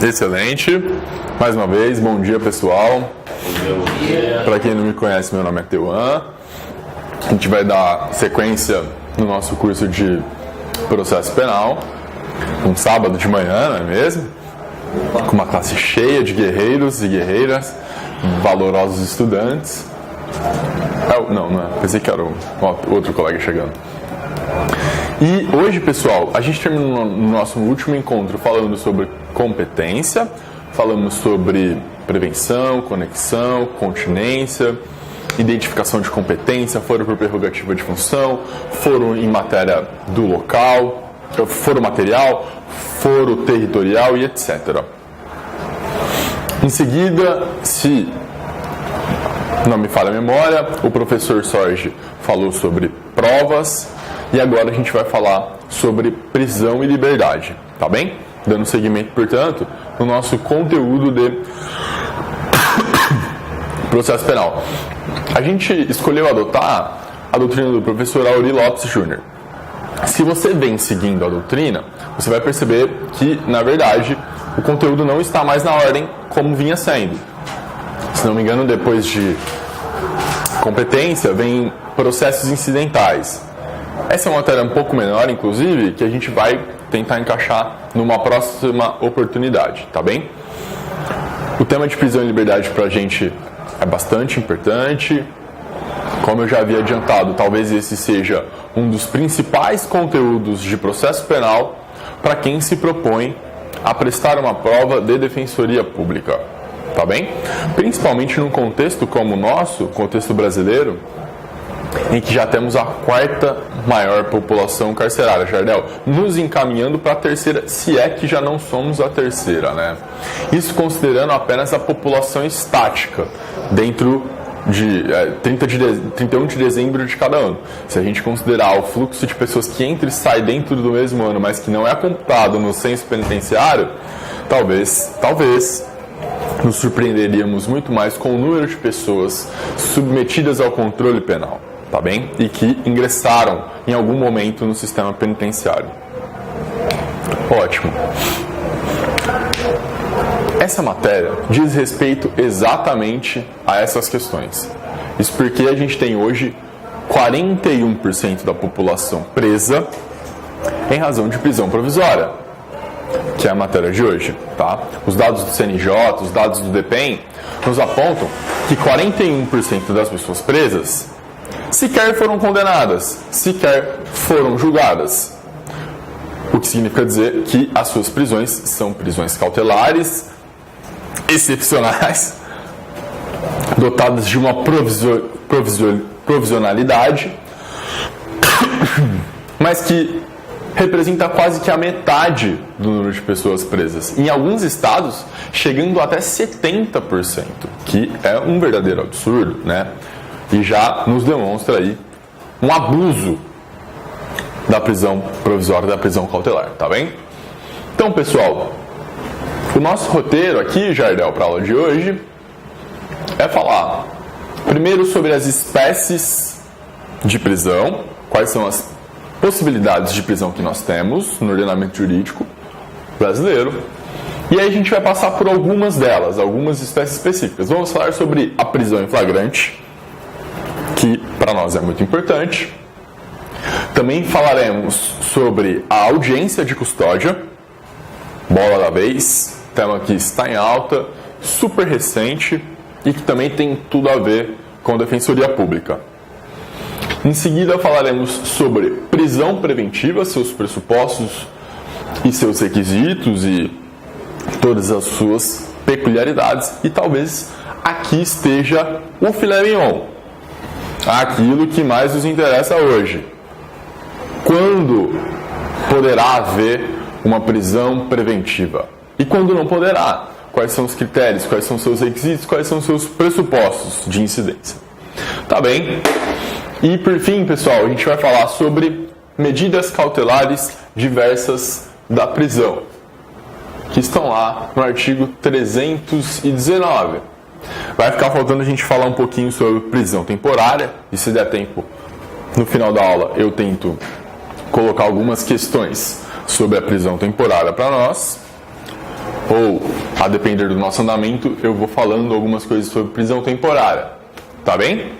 Excelente. Mais uma vez, bom dia, pessoal. Para quem não me conhece, meu nome é Teuan. A gente vai dar sequência no nosso curso de processo penal, um sábado de manhã, não é mesmo? Com uma classe cheia de guerreiros e guerreiras, valorosos estudantes. Não é. Pensei que era o outro colega chegando. E hoje, pessoal, a gente terminou no nosso último encontro falando sobre competência, falamos sobre prevenção, conexão, continência, identificação de competência, foro por prerrogativa de função, foro em matéria do local, foro material, foro territorial e etc. Em seguida, se não me falha a memória, o professor Sorge falou sobre provas e agora a gente vai falar sobre prisão e liberdade, tá bem? Dando seguimento, portanto, no nosso conteúdo de processo penal. A gente escolheu adotar a doutrina do professor Aury Lopes Jr. Se você vem seguindo a doutrina, você vai perceber que, na verdade, o conteúdo não está mais na ordem como vinha sendo. Se não me engano, depois de competência, vem processos incidentais. Essa é uma matéria um pouco menor, inclusive, que a gente vai tentar encaixar numa próxima oportunidade, tá bem? O tema de prisão e liberdade pra gente é bastante importante. Como eu já havia adiantado, talvez esse seja um dos principais conteúdos de processo penal para quem se propõe a prestar uma prova de defensoria pública, tá bem? Principalmente num contexto como o nosso, contexto brasileiro, em que já temos a quarta maior população carcerária, Jardel, nos encaminhando para a terceira, se é que já não somos a terceira, né? Isso considerando apenas a população estática, dentro de 31 de dezembro de cada ano. Se a gente considerar o fluxo de pessoas que entra e sai dentro do mesmo ano, mas que não é computado no censo penitenciário, talvez nos surpreenderíamos muito mais com o número de pessoas submetidas ao controle penal, tá bem? E que ingressaram em algum momento no sistema penitenciário. Ótimo. Essa matéria diz respeito exatamente a essas questões. Isso porque a gente tem hoje 41% da população presa em razão de prisão provisória, que é a matéria de hoje, tá? Os dados do CNJ, os dados do DPEM, nos apontam que 41% das pessoas presas sequer foram condenadas, sequer foram julgadas. O que significa dizer que as suas prisões são prisões cautelares, excepcionais, dotadas de uma provisionalidade, mas que representa quase que a metade do número de pessoas presas. Em alguns estados, chegando até 70%, que é um verdadeiro absurdo, né? E já nos demonstra aí um abuso da prisão provisória, da prisão cautelar, tá bem? Então, pessoal, o nosso roteiro aqui, Jardel, para a aula de hoje, é falar primeiro sobre as espécies de prisão, quais são as possibilidades de prisão que nós temos no ordenamento jurídico brasileiro, e aí a gente vai passar por algumas delas, algumas espécies específicas. Vamos falar sobre a prisão em flagrante, que para nós é muito importante. Também falaremos sobre a audiência de custódia, bola da vez, tema que está em alta, super recente e que também tem tudo a ver com defensoria pública. Em seguida falaremos sobre prisão preventiva, seus pressupostos e seus requisitos e todas as suas peculiaridades. E talvez aqui esteja o filé mignon, aquilo que mais nos interessa hoje. Quando poderá haver uma prisão preventiva? E quando não poderá? Quais são os critérios? Quais são os seus requisitos? Quais são os seus pressupostos de incidência? Tá bem? E por fim, pessoal, a gente vai falar sobre medidas cautelares diversas da prisão, que estão lá no artigo 319. Vai ficar faltando a gente falar um pouquinho sobre prisão temporária, e se der tempo, no final da aula, eu tento colocar algumas questões sobre a prisão temporária para nós, ou, a depender do nosso andamento, eu vou falando algumas coisas sobre prisão temporária, tá bem?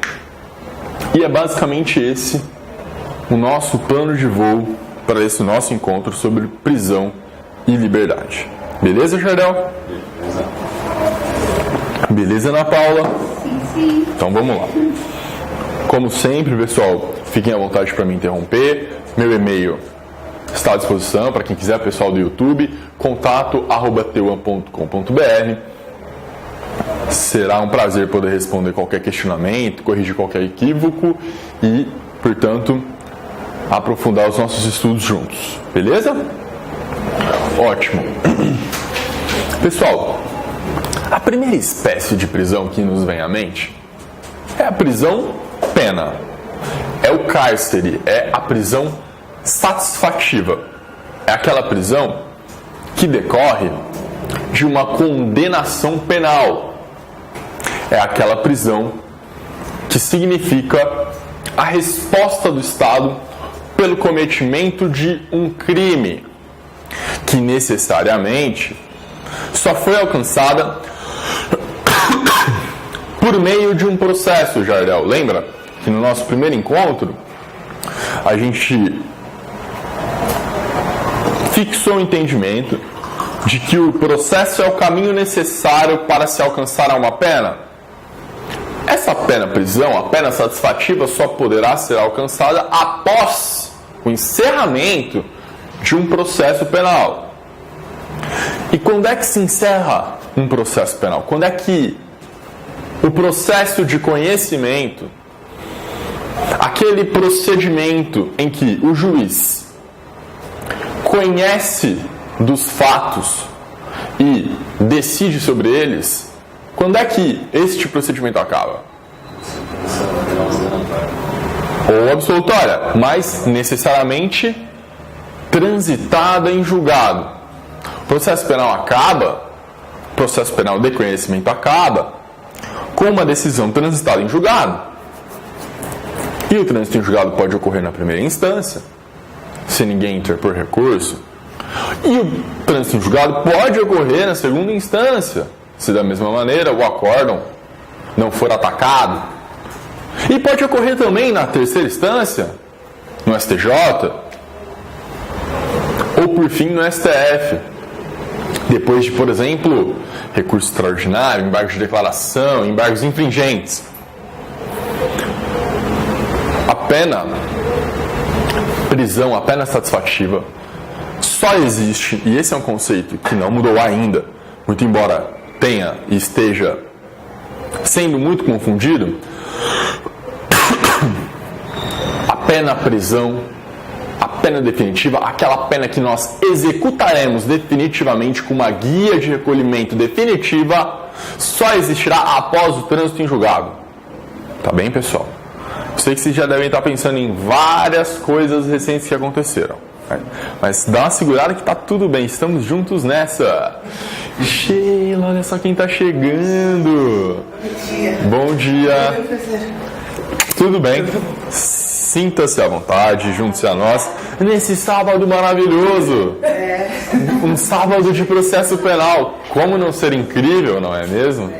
E é basicamente esse o nosso plano de voo para esse nosso encontro sobre prisão e liberdade. Beleza, Jardel? Beleza, Ana Paula? Sim. Então vamos lá. Como sempre, pessoal, fiquem à vontade para me interromper. Meu e-mail está à disposição para quem quiser, pessoal do YouTube, contato@teuan.com.br. Será um prazer poder responder qualquer questionamento, corrigir qualquer equívoco e, portanto, aprofundar os nossos estudos juntos. Beleza? Ótimo. Pessoal, a primeira espécie de prisão que nos vem à mente é a prisão pena. É o cárcere, é a prisão satisfativa. É aquela prisão que decorre de uma condenação penal. É aquela prisão que significa a resposta do Estado pelo cometimento de um crime, que necessariamente só foi alcançada por meio de um processo, Jardel. Lembra que no nosso primeiro encontro a gente fixou o entendimento de que o processo é o caminho necessário para se alcançar uma pena? Essa pena prisão, a pena satisfativa, só poderá ser alcançada após o encerramento de um processo penal. E quando é que se encerra um processo penal? Quando é que o processo de conhecimento, aquele procedimento em que o juiz conhece dos fatos e decide sobre eles, quando é que este procedimento acaba? Ou absolutória, mas necessariamente transitada em julgado. O processo penal acaba, o processo penal de conhecimento acaba com uma decisão transitada em julgado. E o trânsito em julgado pode ocorrer na primeira instância, se ninguém interpor recurso. E o trânsito em julgado pode ocorrer na segunda instância, se da mesma maneira o acórdão não for atacado. E pode ocorrer também na terceira instância, no STJ, ou por fim no STF, depois de, por exemplo, recurso extraordinário, embargos de declaração, embargos infringentes. A pena prisão, a pena satisfativa, só existe, e esse é um conceito que não mudou ainda, muito embora tenha e esteja sendo muito confundido. A pena prisão, a pena definitiva, aquela pena que nós executaremos definitivamente com uma guia de recolhimento definitiva, só existirá após o trânsito em julgado. Tá bem, pessoal? Eu sei que vocês já devem estar pensando em várias coisas recentes que aconteceram, né? Mas dá uma segurada que tá tudo bem, estamos juntos nessa. Sheila, olha só quem tá chegando. Bom dia. Tudo bem? Sinta-se à vontade, junte-se a nós nesse sábado maravilhoso. Um sábado de processo penal. Como não ser incrível, não é mesmo?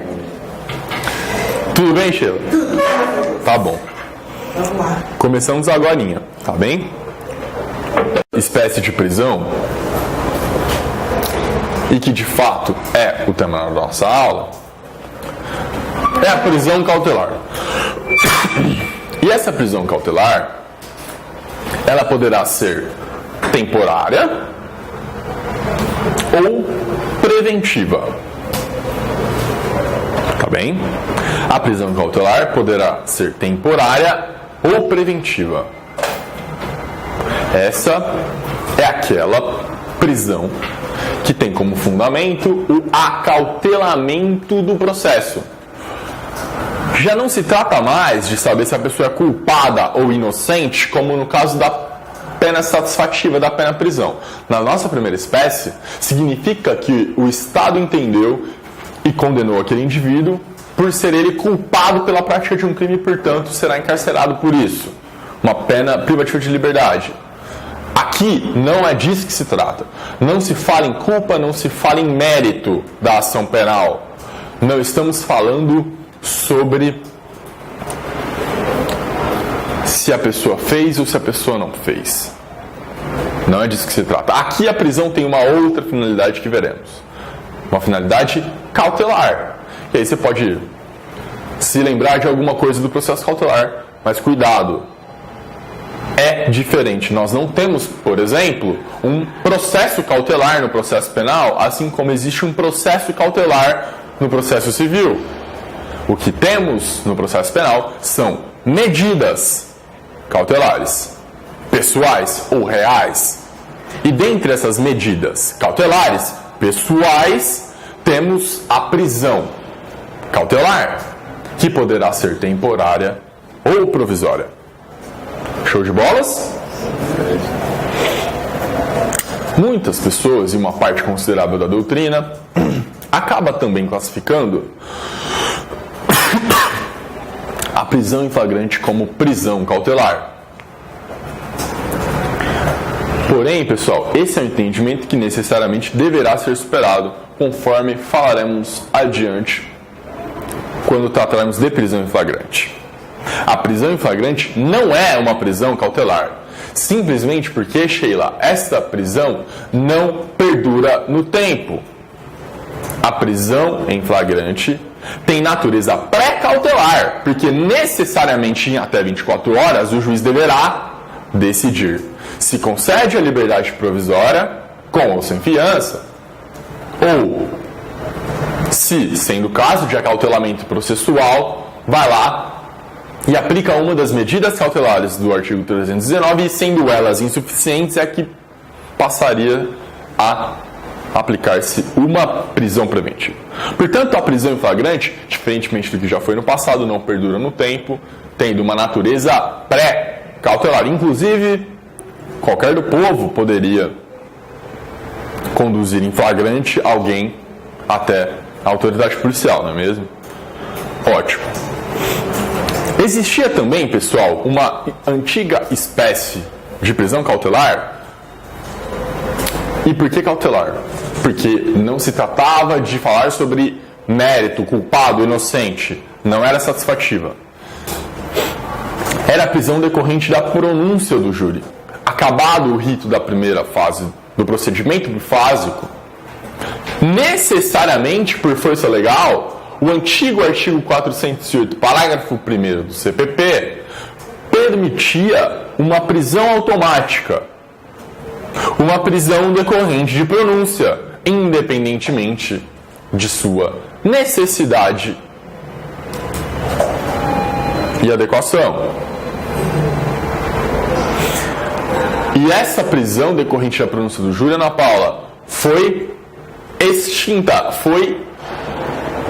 Tudo bem, Sheila? Tá bom. Vamos lá. Começamos agorinha, tá bem? Espécie de prisão, e que de fato é o tema da nossa aula, é a prisão cautelar. E essa prisão cautelar, ela poderá ser temporária ou preventiva. Tá bem? A prisão cautelar poderá ser temporária ou preventiva. Essa é aquela prisão que tem como fundamento o acautelamento do processo. Já não se trata mais de saber se a pessoa é culpada ou inocente, como no caso da pena satisfativa, da pena prisão. Na nossa primeira espécie, significa que o Estado entendeu e condenou aquele indivíduo por ser ele culpado pela prática de um crime e, portanto, será encarcerado por isso. Uma pena privativa de liberdade. Aqui não é disso que se trata. Não se fala em culpa, não se fala em mérito da ação penal. Não estamos falando sobre se a pessoa fez ou se a pessoa não fez. Não é disso que se trata. Aqui a prisão tem uma outra finalidade que veremos. Uma finalidade cautelar. E aí você pode se lembrar de alguma coisa do processo cautelar, mas cuidado. É diferente. Nós não temos, por exemplo, um processo cautelar no processo penal, assim como existe um processo cautelar no processo civil. O que temos no processo penal são medidas cautelares, pessoais ou reais. E dentre essas medidas cautelares, pessoais, temos a prisão cautelar, que poderá ser temporária ou provisória. Show de bolas? Muitas pessoas, e uma parte considerável da doutrina, acaba também classificando a prisão em flagrante como prisão cautelar. Porém, pessoal, esse é um entendimento que necessariamente deverá ser superado, conforme falaremos adiante quando tratarmos de prisão em flagrante. A prisão em flagrante não é uma prisão cautelar, simplesmente porque, Sheila, esta prisão não perdura no tempo. A prisão em flagrante tem natureza pré-cautelar, porque necessariamente em até 24 horas o juiz deverá decidir se concede a liberdade provisória com ou sem fiança, ou se, sendo caso de acautelamento processual, vai lá e aplica uma das medidas cautelares do artigo 319 e, sendo elas insuficientes, é que passaria a aplicar-se uma prisão preventiva. Portanto, a prisão em flagrante, diferentemente do que já foi no passado, não perdura no tempo, tendo uma natureza pré-cautelar. Inclusive, qualquer do povo poderia conduzir em flagrante alguém até a autoridade policial, não é mesmo? Ótimo. Existia também, pessoal, uma antiga espécie de prisão cautelar. E por que cautelar? Porque não se tratava de falar sobre mérito, culpado, inocente. Não era satisfativa. Era a prisão decorrente da pronúncia do júri. Acabado o rito da primeira fase do procedimento bifásico, necessariamente, por força legal, o antigo artigo 408, parágrafo 1º do CPP, permitia uma prisão automática, uma prisão decorrente de pronúncia, independentemente de sua necessidade e adequação. E essa prisão decorrente da pronúncia do júri, Ana Paula, foi extinta, foi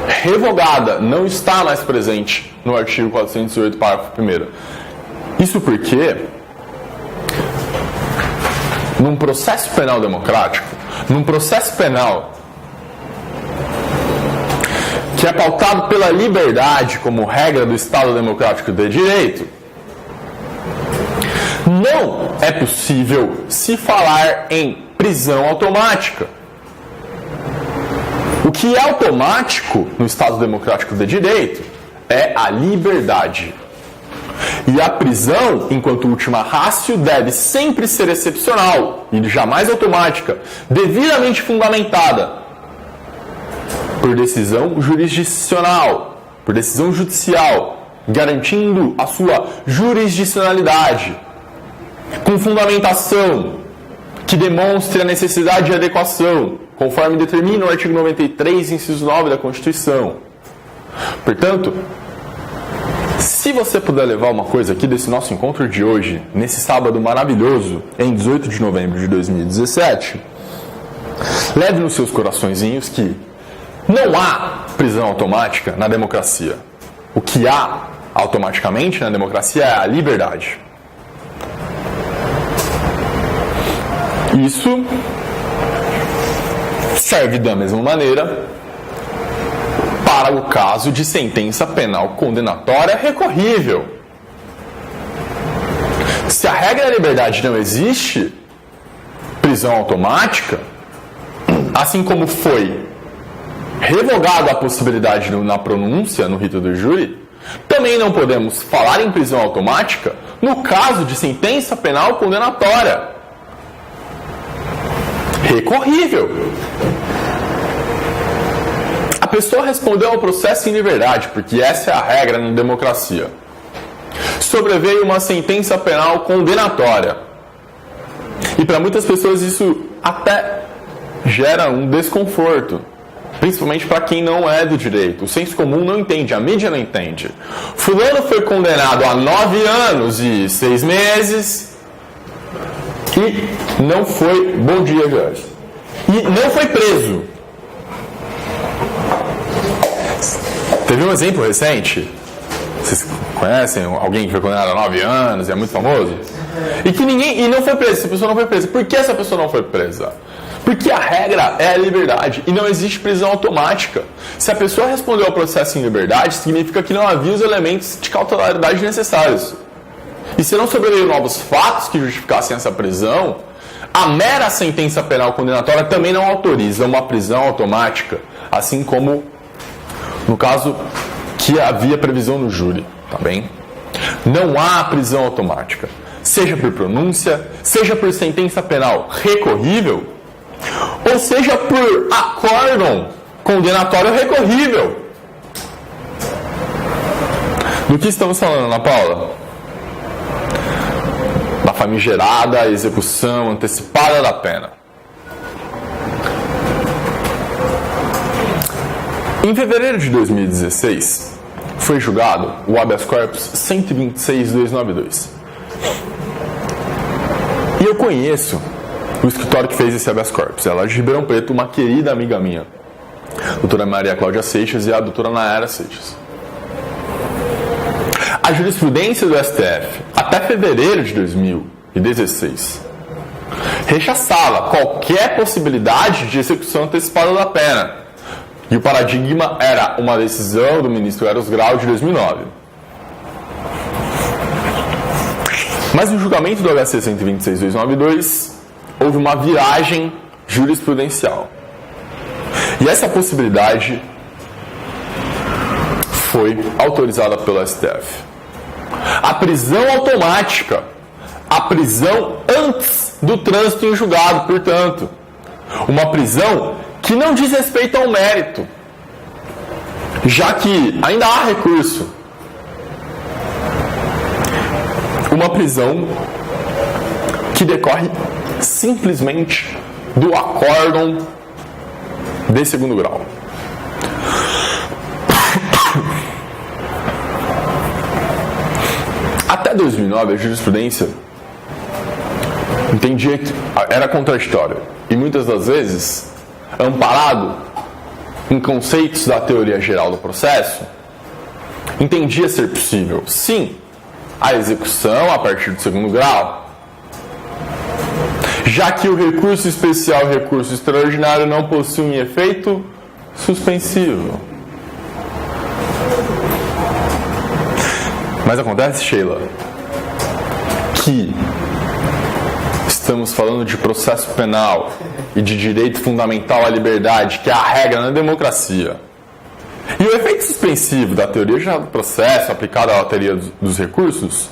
revogada, não está mais presente no artigo 408, parágrafo 1º. Isso porque, num processo penal democrático, num processo penal que é pautado pela liberdade como regra do Estado Democrático de Direito, não é possível se falar em prisão automática. O que é automático no Estado Democrático de Direito é a liberdade. E a prisão, enquanto última ratio, deve sempre ser excepcional e jamais automática, devidamente fundamentada por decisão jurisdicional, por decisão judicial, garantindo a sua jurisdicionalidade, com fundamentação que demonstre a necessidade de adequação, conforme determina o artigo 93, inciso 9 da Constituição. Portanto, se você puder levar uma coisa aqui desse nosso encontro de hoje, nesse sábado maravilhoso, em 18 de novembro de 2017, leve nos seus coraçõezinhos que não há prisão automática na democracia. O que há automaticamente na democracia é a liberdade. Isso serve da mesma maneira para o caso de sentença penal condenatória recorrível. Se a regra da liberdade não existe, prisão automática, assim como foi revogada a possibilidade na pronúncia no rito do júri, também não podemos falar em prisão automática no caso de sentença penal condenatória recorrível. A pessoa respondeu ao processo em liberdade, porque essa é a regra na democracia. Sobreveio uma sentença penal condenatória. E para muitas pessoas isso até gera um desconforto, principalmente para quem não é do direito. O senso comum não entende, a mídia não entende. Fulano foi condenado a 9 anos e 6 meses e não foi... Bom dia, Jorge. E não foi preso. Teve um exemplo recente, vocês conhecem alguém que foi condenado a 9 anos e é muito famoso? E não foi preso, essa pessoa não foi presa. Por que essa pessoa não foi presa? Porque a regra é a liberdade e não existe prisão automática. Se a pessoa respondeu ao processo em liberdade, significa que não havia os elementos de cautelaridade necessários. E se não sobreveio novos fatos que justificassem essa prisão, a mera sentença penal condenatória também não autoriza uma prisão automática, assim como no caso que havia previsão no júri, tá bem? Não há prisão automática, seja por pronúncia, seja por sentença penal recorrível, ou seja por acórdão condenatório recorrível. Do que estamos falando, Ana Paula? Da famigerada execução antecipada da pena. Em fevereiro de 2016, foi julgado o habeas corpus 126.292. E eu conheço o escritório que fez esse habeas corpus. Ela é de Ribeirão Preto, uma querida amiga minha, a doutora Maria Cláudia Seixas e a doutora Nayara Seixas. A jurisprudência do STF, até fevereiro de 2016, rechaçava qualquer possibilidade de execução antecipada da pena. E o paradigma era uma decisão do ministro Eros Grau de 2009. Mas no julgamento do HC 126.292, houve uma viragem jurisprudencial. E essa possibilidade foi autorizada pelo STF. A prisão automática, a prisão antes do trânsito em julgado, portanto. Uma prisão que não diz respeito ao mérito, já que ainda há recurso. Uma prisão que decorre simplesmente do acórdão de segundo grau. Até 2009, a jurisprudência entendia que era contraditório e muitas das vezes, amparado em conceitos da teoria geral do processo, entendia ser possível, sim, a execução a partir do segundo grau, já que o recurso especial e o recurso extraordinário não possuem efeito suspensivo. Mas acontece, Sheila, que estamos falando de processo penal e de direito fundamental à liberdade, que é a regra na democracia. E o efeito suspensivo da teoria geral do processo, aplicada à teoria dos recursos,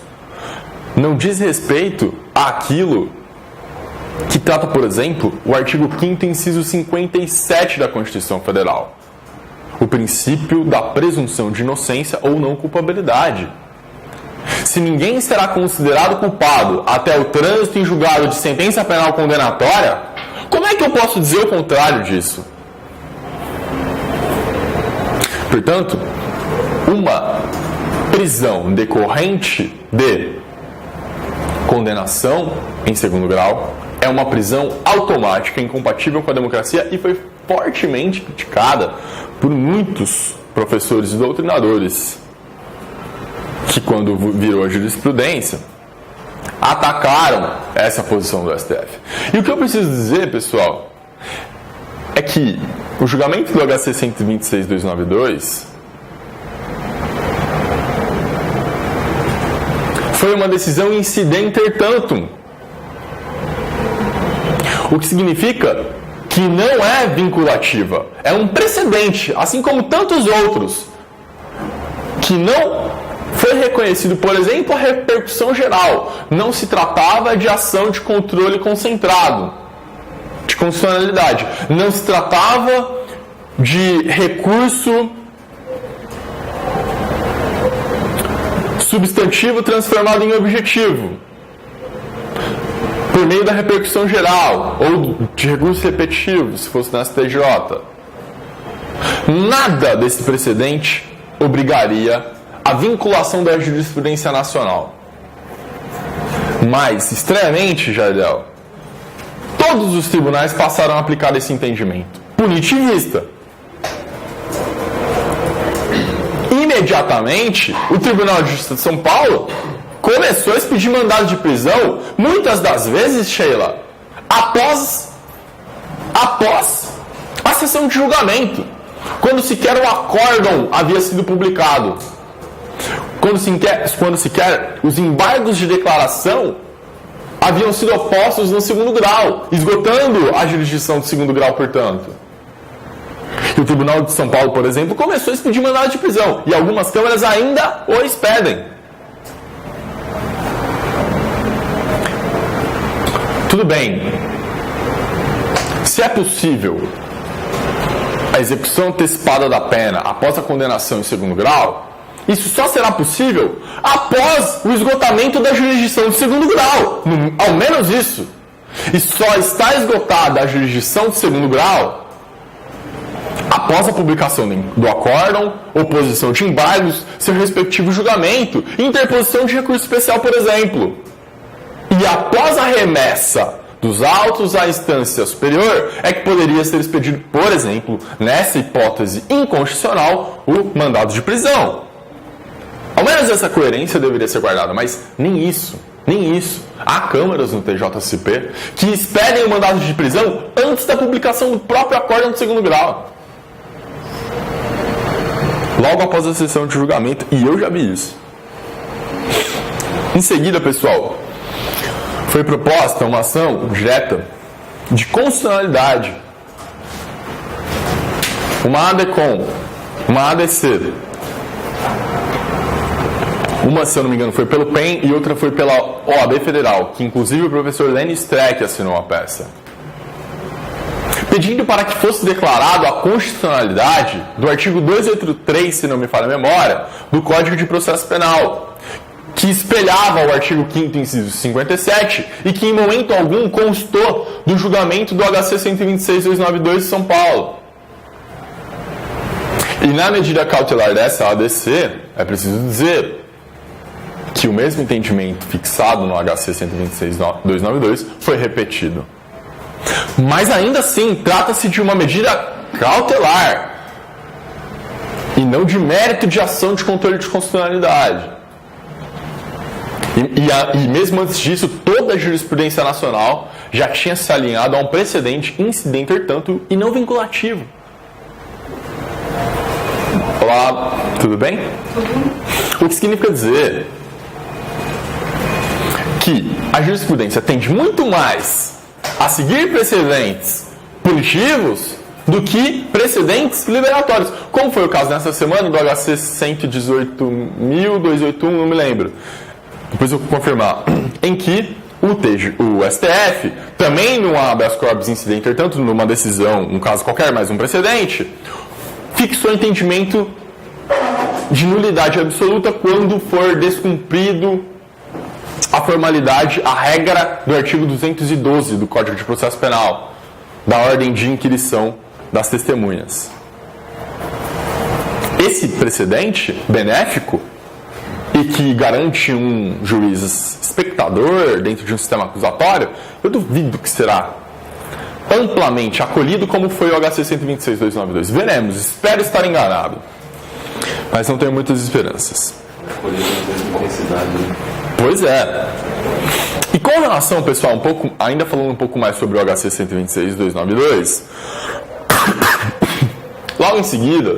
não diz respeito àquilo que trata, por exemplo, o artigo 5º, inciso 57 da Constituição Federal. O princípio da presunção de inocência ou não culpabilidade. Se ninguém será considerado culpado até o trânsito em julgado de sentença penal condenatória, como é que eu posso dizer o contrário disso? Portanto, uma prisão decorrente de condenação em segundo grau é uma prisão automática, incompatível com a democracia e foi fortemente criticada por muitos professores e doutrinadores que, quando virou a jurisprudência, atacaram essa posição do STF. E o que eu preciso dizer, pessoal, é que o julgamento do HC 126.292 foi uma decisão incidenter tantum. O que significa que não é vinculativa. É um precedente, assim como tantos outros, que não foi reconhecido, por exemplo, a repercussão geral. Não se tratava de ação de controle concentrado, de constitucionalidade. Não se tratava de recurso substantivo transformado em objetivo, por meio da repercussão geral, ou de recurso repetitivo, se fosse na STJ. Nada desse precedente obrigaria a vinculação da jurisprudência nacional. Mas, estranhamente, Jardel, todos os tribunais passaram a aplicar esse entendimento punitivista. Imediatamente, o Tribunal de Justiça de São Paulo começou a expedir mandado de prisão, muitas das vezes, Sheila, após a sessão de julgamento, quando sequer o acórdão havia sido publicado, quando sequer os embargos de declaração haviam sido opostos no segundo grau, esgotando a jurisdição do segundo grau, portanto. E o Tribunal de São Paulo, por exemplo, começou a expedir mandado de prisão, e algumas câmaras ainda o expedem. Tudo bem. Se é possível a execução antecipada da pena após a condenação em segundo grau, isso só será possível após o esgotamento da jurisdição de segundo grau. Ao menos isso. E só está esgotada a jurisdição de segundo grau após a publicação do acórdão, oposição de embargos, seu respectivo julgamento e interposição de recurso especial, por exemplo. E após a remessa dos autos à instância superior, é que poderia ser expedido, por exemplo, nessa hipótese inconstitucional, o mandado de prisão. Ao menos essa coerência deveria ser guardada, mas nem isso. Há câmaras no TJSP que expedem o mandado de prisão antes da publicação do próprio acórdão do segundo grau. Logo após a sessão de julgamento, e eu já vi isso. Em seguida, pessoal, foi proposta uma ação direta de constitucionalidade. Uma ADCOM, uma ADC. Uma, se eu não me engano, foi pelo PEN e outra foi pela OAB Federal, que inclusive o professor Lenny Streck assinou a peça, pedindo para que fosse declarado a constitucionalidade do artigo 283, se não me falha a memória, do Código de Processo Penal, que espelhava o artigo 5º, inciso 57, e que em momento algum constou do julgamento do HC 126.292 de São Paulo. E na medida cautelar dessa ADC, é preciso dizer que o mesmo entendimento fixado no HC 126.292 foi repetido. Mas ainda assim, trata-se de uma medida cautelar e não de mérito de ação de controle de constitucionalidade. E mesmo antes disso, toda a jurisprudência nacional já tinha se alinhado a um precedente incidente, entretanto, e não vinculativo. Olá, tudo bem? O que significa dizer que a jurisprudência tende muito mais a seguir precedentes punitivos do que precedentes liberatórios, como foi o caso nessa semana do HC 118.281, não me lembro, depois eu vou confirmar, em que o STF, também numa habeas corpus incidente, entretanto, numa decisão, um caso qualquer, mais um precedente, fixou entendimento de nulidade absoluta quando for descumprido a formalidade, a regra do artigo 212 do Código de Processo Penal, da ordem de inquirição das testemunhas. Esse precedente benéfico e que garante um juiz espectador dentro de um sistema acusatório, eu duvido que será amplamente acolhido como foi o HC 126.292. Veremos, espero estar enganado, mas não tenho muitas esperanças. Pois é. E com relação, pessoal, ainda falando um pouco mais sobre o HC 126.292, logo em seguida,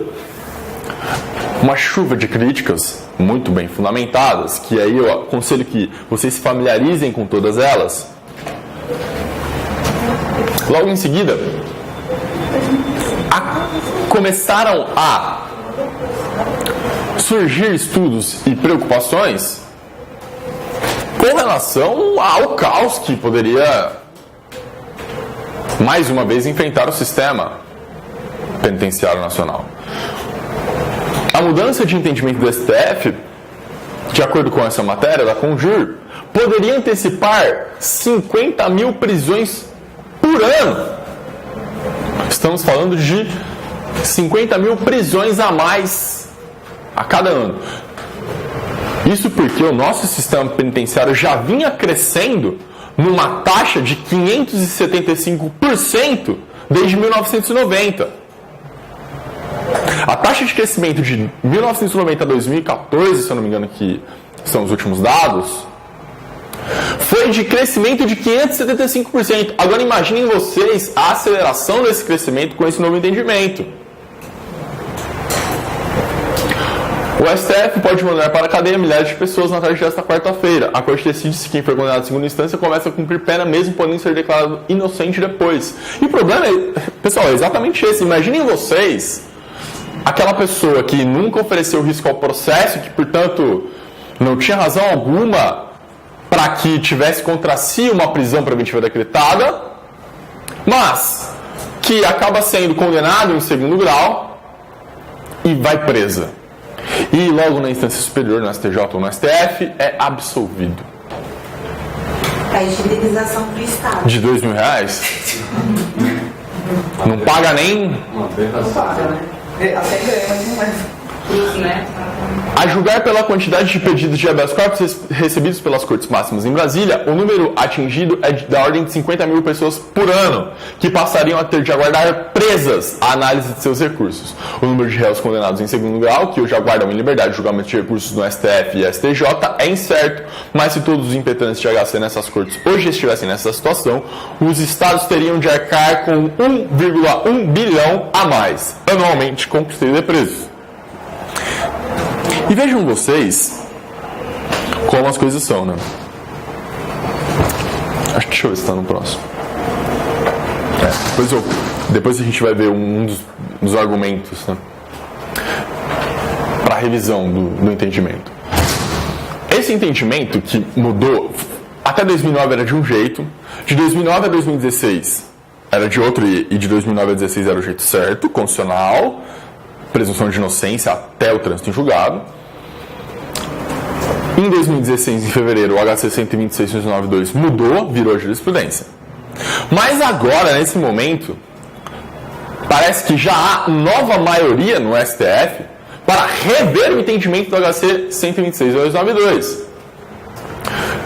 uma chuva de críticas muito bem fundamentadas, que aí eu aconselho que vocês se familiarizem com todas elas, Logo em seguida, começaram a surgir estudos e preocupações com relação ao caos que poderia, mais uma vez, enfrentar o sistema penitenciário nacional. A mudança de entendimento do STF, de acordo com essa matéria da Conjur, poderia antecipar 50 mil prisões por ano. Estamos falando de 50 mil prisões a mais a cada ano. Isso porque o nosso sistema penitenciário já vinha crescendo numa taxa de 575% desde 1990. A taxa de crescimento de 1990 a 2014, se eu não me engano, que são os últimos dados, foi de crescimento de 575%. Agora imaginem vocês a aceleração desse crescimento com esse novo entendimento. O STF pode mandar para a cadeia milhares de pessoas na tarde desta quarta-feira. A corte decide se quem foi condenado em segunda instância começa a cumprir pena mesmo podendo ser declarado inocente depois. E o problema, pessoal, é exatamente esse. Imaginem vocês, aquela pessoa que nunca ofereceu risco ao processo, que, portanto, não tinha razão alguma para que tivesse contra si uma prisão preventiva decretada, mas que acaba sendo condenado em segundo grau e vai presa. E logo na instância superior, no STJ ou no STF, é absolvido. A indenização do Estado. De R$2.000? Não paga nem... Não paga, né? Até ganha, mas não é. Isso, né? A julgar pela quantidade de pedidos de habeas corpus recebidos pelas cortes máximas em Brasília, o número atingido é da ordem de 50 mil pessoas por ano, que passariam a ter de aguardar presas a análise de seus recursos. O número de réus condenados em segundo grau, que hoje aguardam em liberdade julgamento de recursos no STF e STJ, é incerto, mas se todos os impetrantes de HC nessas cortes hoje estivessem nessa situação, os estados teriam de arcar com 1,1 bilhão a mais, anualmente, com custeio de presos. E vejam vocês como as coisas são, né? Deixa eu ver se está no próximo. Depois a gente vai ver um dos argumentos, né? Para a revisão do entendimento. Esse entendimento que mudou, até 2009 era de um jeito, de 2009 a 2016 era de outro, e de 2009 a 2016 era o jeito certo, constitucional, presunção de inocência até o trânsito em julgado. Em 2016, em fevereiro, o HC 126.992 mudou, virou jurisprudência. Mas agora, nesse momento, parece que já há nova maioria no STF para rever o entendimento do HC 126.292.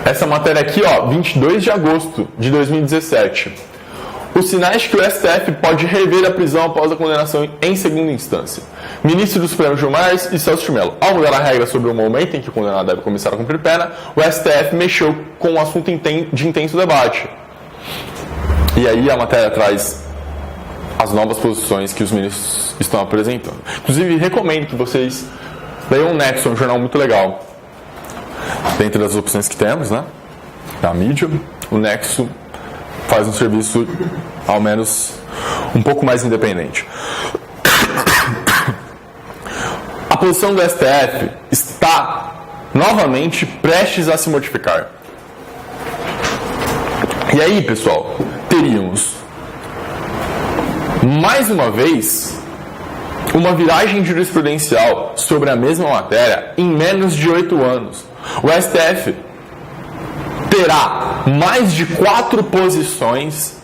Essa matéria aqui, 22 de agosto de 2017. Os sinais de que o STF pode rever a prisão após a condenação em segunda instância. Ministro do Supremo Gilmar e Celso de Mello. Ao mudar a regra sobre o momento em que o condenado deve começar a cumprir pena, o STF mexeu com um assunto de intenso debate. E aí a matéria traz as novas posições que os ministros estão apresentando. Inclusive, recomendo que vocês leiam o Nexo, é um jornal muito legal. Dentre as opções que temos, né? Da mídia, o Nexo faz um serviço, ao menos, um pouco mais independente. A posição do STF está, novamente, prestes a se modificar. E aí, pessoal, teríamos, mais uma vez, uma viragem jurisprudencial sobre a mesma matéria em menos de 8 anos. O STF terá mais de 4 posições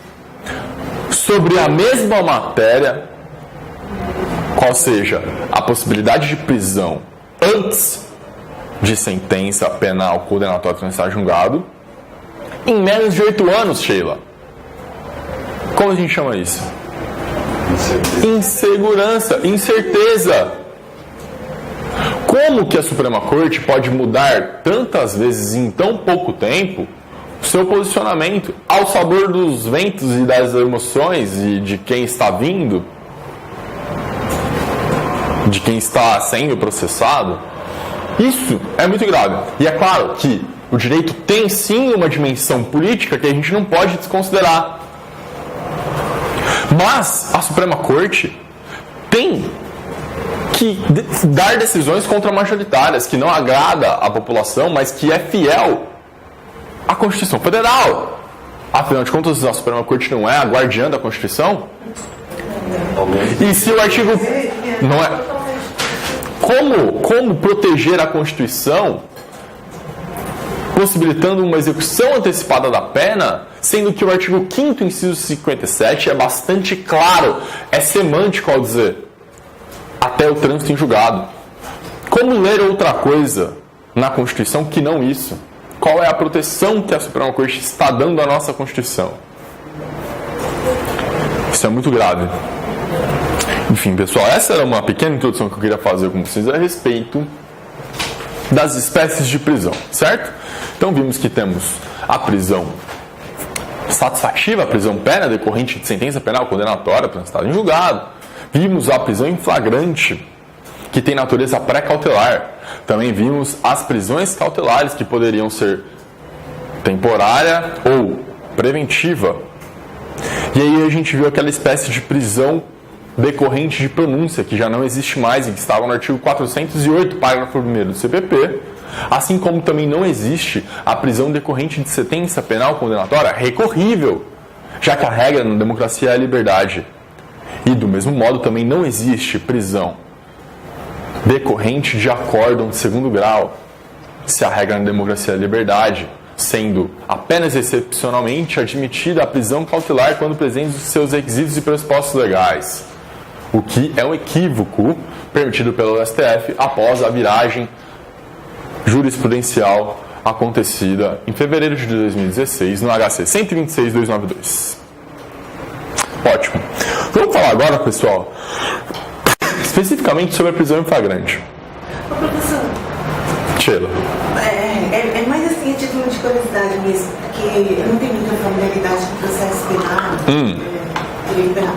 sobre a mesma matéria, qual seja a possibilidade de prisão antes de sentença penal condenatória transitar julgado, em menos de 8 anos, Sheila. Como a gente chama isso? Insegurança, incerteza. Como que a Suprema Corte pode mudar tantas vezes em tão pouco tempo o seu posicionamento ao sabor dos ventos e das emoções e de quem está vindo, de quem está sendo processado? Isso é muito grave. E é claro que o direito tem sim uma dimensão política que a gente não pode desconsiderar. Mas a Suprema Corte tem que dar decisões contra-majoritárias, que não agrada a população, mas que é fiel à Constituição Federal. Afinal de contas, a Suprema Corte não é a guardiã da Constituição? E se o artigo... Não é... Como proteger a Constituição possibilitando uma execução antecipada da pena, sendo que o artigo 5º, inciso 57, é bastante claro, é semântico ao dizer até o trânsito em julgado. Como ler outra coisa na Constituição que não isso? Qual é a proteção que a Suprema Corte está dando à nossa Constituição? Isso é muito grave. Enfim, pessoal, essa era uma pequena introdução que eu queria fazer com vocês a respeito das espécies de prisão, certo? Então vimos que temos a prisão satisfativa, a prisão pena decorrente de sentença penal condenatória transitada em julgado. Vimos a prisão em flagrante, que tem natureza pré-cautelar. Também vimos as prisões cautelares, que poderiam ser temporária ou preventiva. E aí a gente viu aquela espécie de prisão decorrente de pronúncia, que já não existe mais e que estava no artigo 408, parágrafo 1º do CPP, assim como também não existe a prisão decorrente de sentença penal condenatória recorrível, já que a regra na democracia é a liberdade. E do mesmo modo também não existe prisão decorrente de acórdão de segundo grau, se a regra na democracia é a liberdade, sendo apenas excepcionalmente admitida a prisão cautelar quando presentes os seus requisitos e pressupostos legais. O que é um equívoco permitido pelo STF após a viragem jurisprudencial acontecida em fevereiro de 2016 no HC 126.292. Ótimo. Vamos falar agora, pessoal, especificamente sobre a prisão em flagrante. Ô, professor. Sheila. É mais assim, a título de curiosidade mesmo, porque eu não tenho muita familiaridade com o processo penal, direito penal.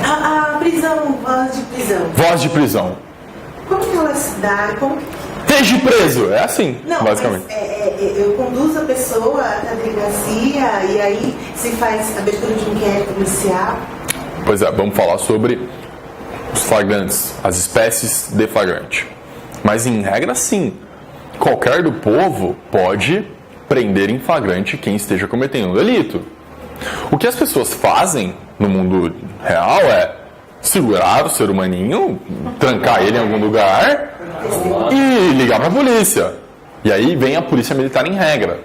A prisão, voz de prisão. Voz de prisão. Como que ela se dá? Esteja preso, é assim, não, basicamente. Eu conduzo a pessoa à delegacia e aí se faz abertura de inquérito policial. Pois é, vamos falar sobre os flagrantes, as espécies de flagrante. Mas em regra, sim, qualquer do povo pode prender em flagrante quem esteja cometendo um delito. O que as pessoas fazem no mundo real é segurar o ser humaninho, trancar ele em algum lugar e ligar para a polícia. E aí vem a polícia militar em regra.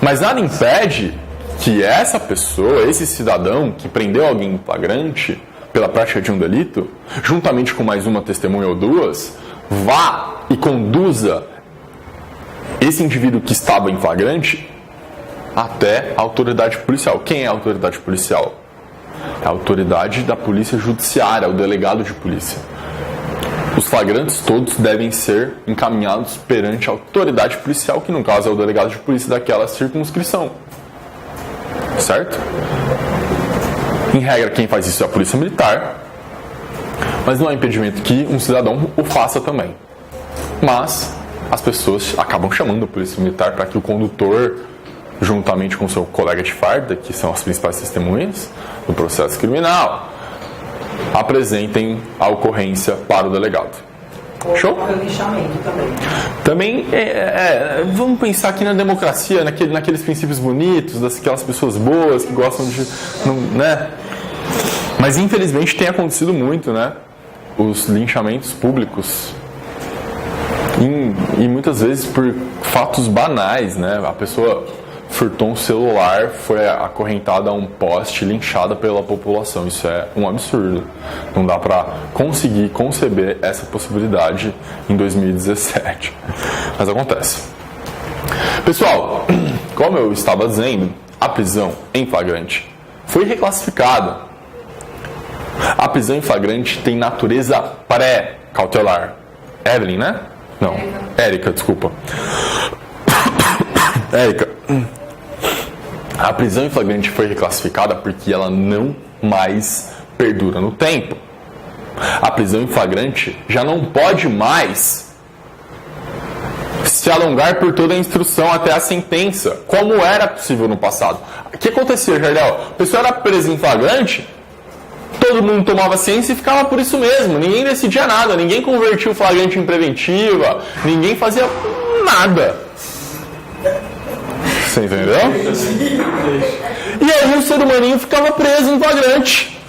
Mas nada impede que essa pessoa, esse cidadão que prendeu alguém em flagrante pela prática de um delito, juntamente com mais uma testemunha ou duas, vá e conduza esse indivíduo que estava em flagrante até a autoridade policial. Quem é a autoridade policial? É a autoridade da polícia judiciária, o delegado de polícia. Os flagrantes todos devem ser encaminhados perante a autoridade policial, que no caso é o delegado de polícia daquela circunscrição. Certo? Em regra, quem faz isso é a polícia militar, mas não há impedimento que um cidadão o faça também. Mas as pessoas acabam chamando a polícia militar para que o condutor, juntamente com seu colega de farda, que são as principais testemunhas do processo criminal, apresentem a ocorrência para o delegado. Show? Também, vamos pensar aqui na democracia, naqueles princípios bonitos, daquelas pessoas boas que gostam de... né? Mas infelizmente tem acontecido muito, né? Os linchamentos públicos. E muitas vezes por fatos banais, né? A pessoa furtou um celular, foi acorrentada a um poste, linchada pela população. Isso é um absurdo. Não dá para conseguir conceber essa possibilidade em 2017. Mas acontece. Pessoal, como eu estava dizendo, a prisão em flagrante foi reclassificada. A prisão em flagrante tem natureza pré-cautelar. Evelyn, né? Não, Érica, desculpa. Érica. A prisão em flagrante foi reclassificada porque ela não mais perdura no tempo. A prisão em flagrante já não pode mais se alongar por toda a instrução até a sentença, como era possível no passado. O que acontecia, Jardel? A pessoa era presa em flagrante, todo mundo tomava ciência e ficava por isso mesmo. Ninguém decidia nada, ninguém convertia o flagrante em preventiva, ninguém fazia nada. Você entendeu? E aí o ser humaninho ficava preso em flagrante.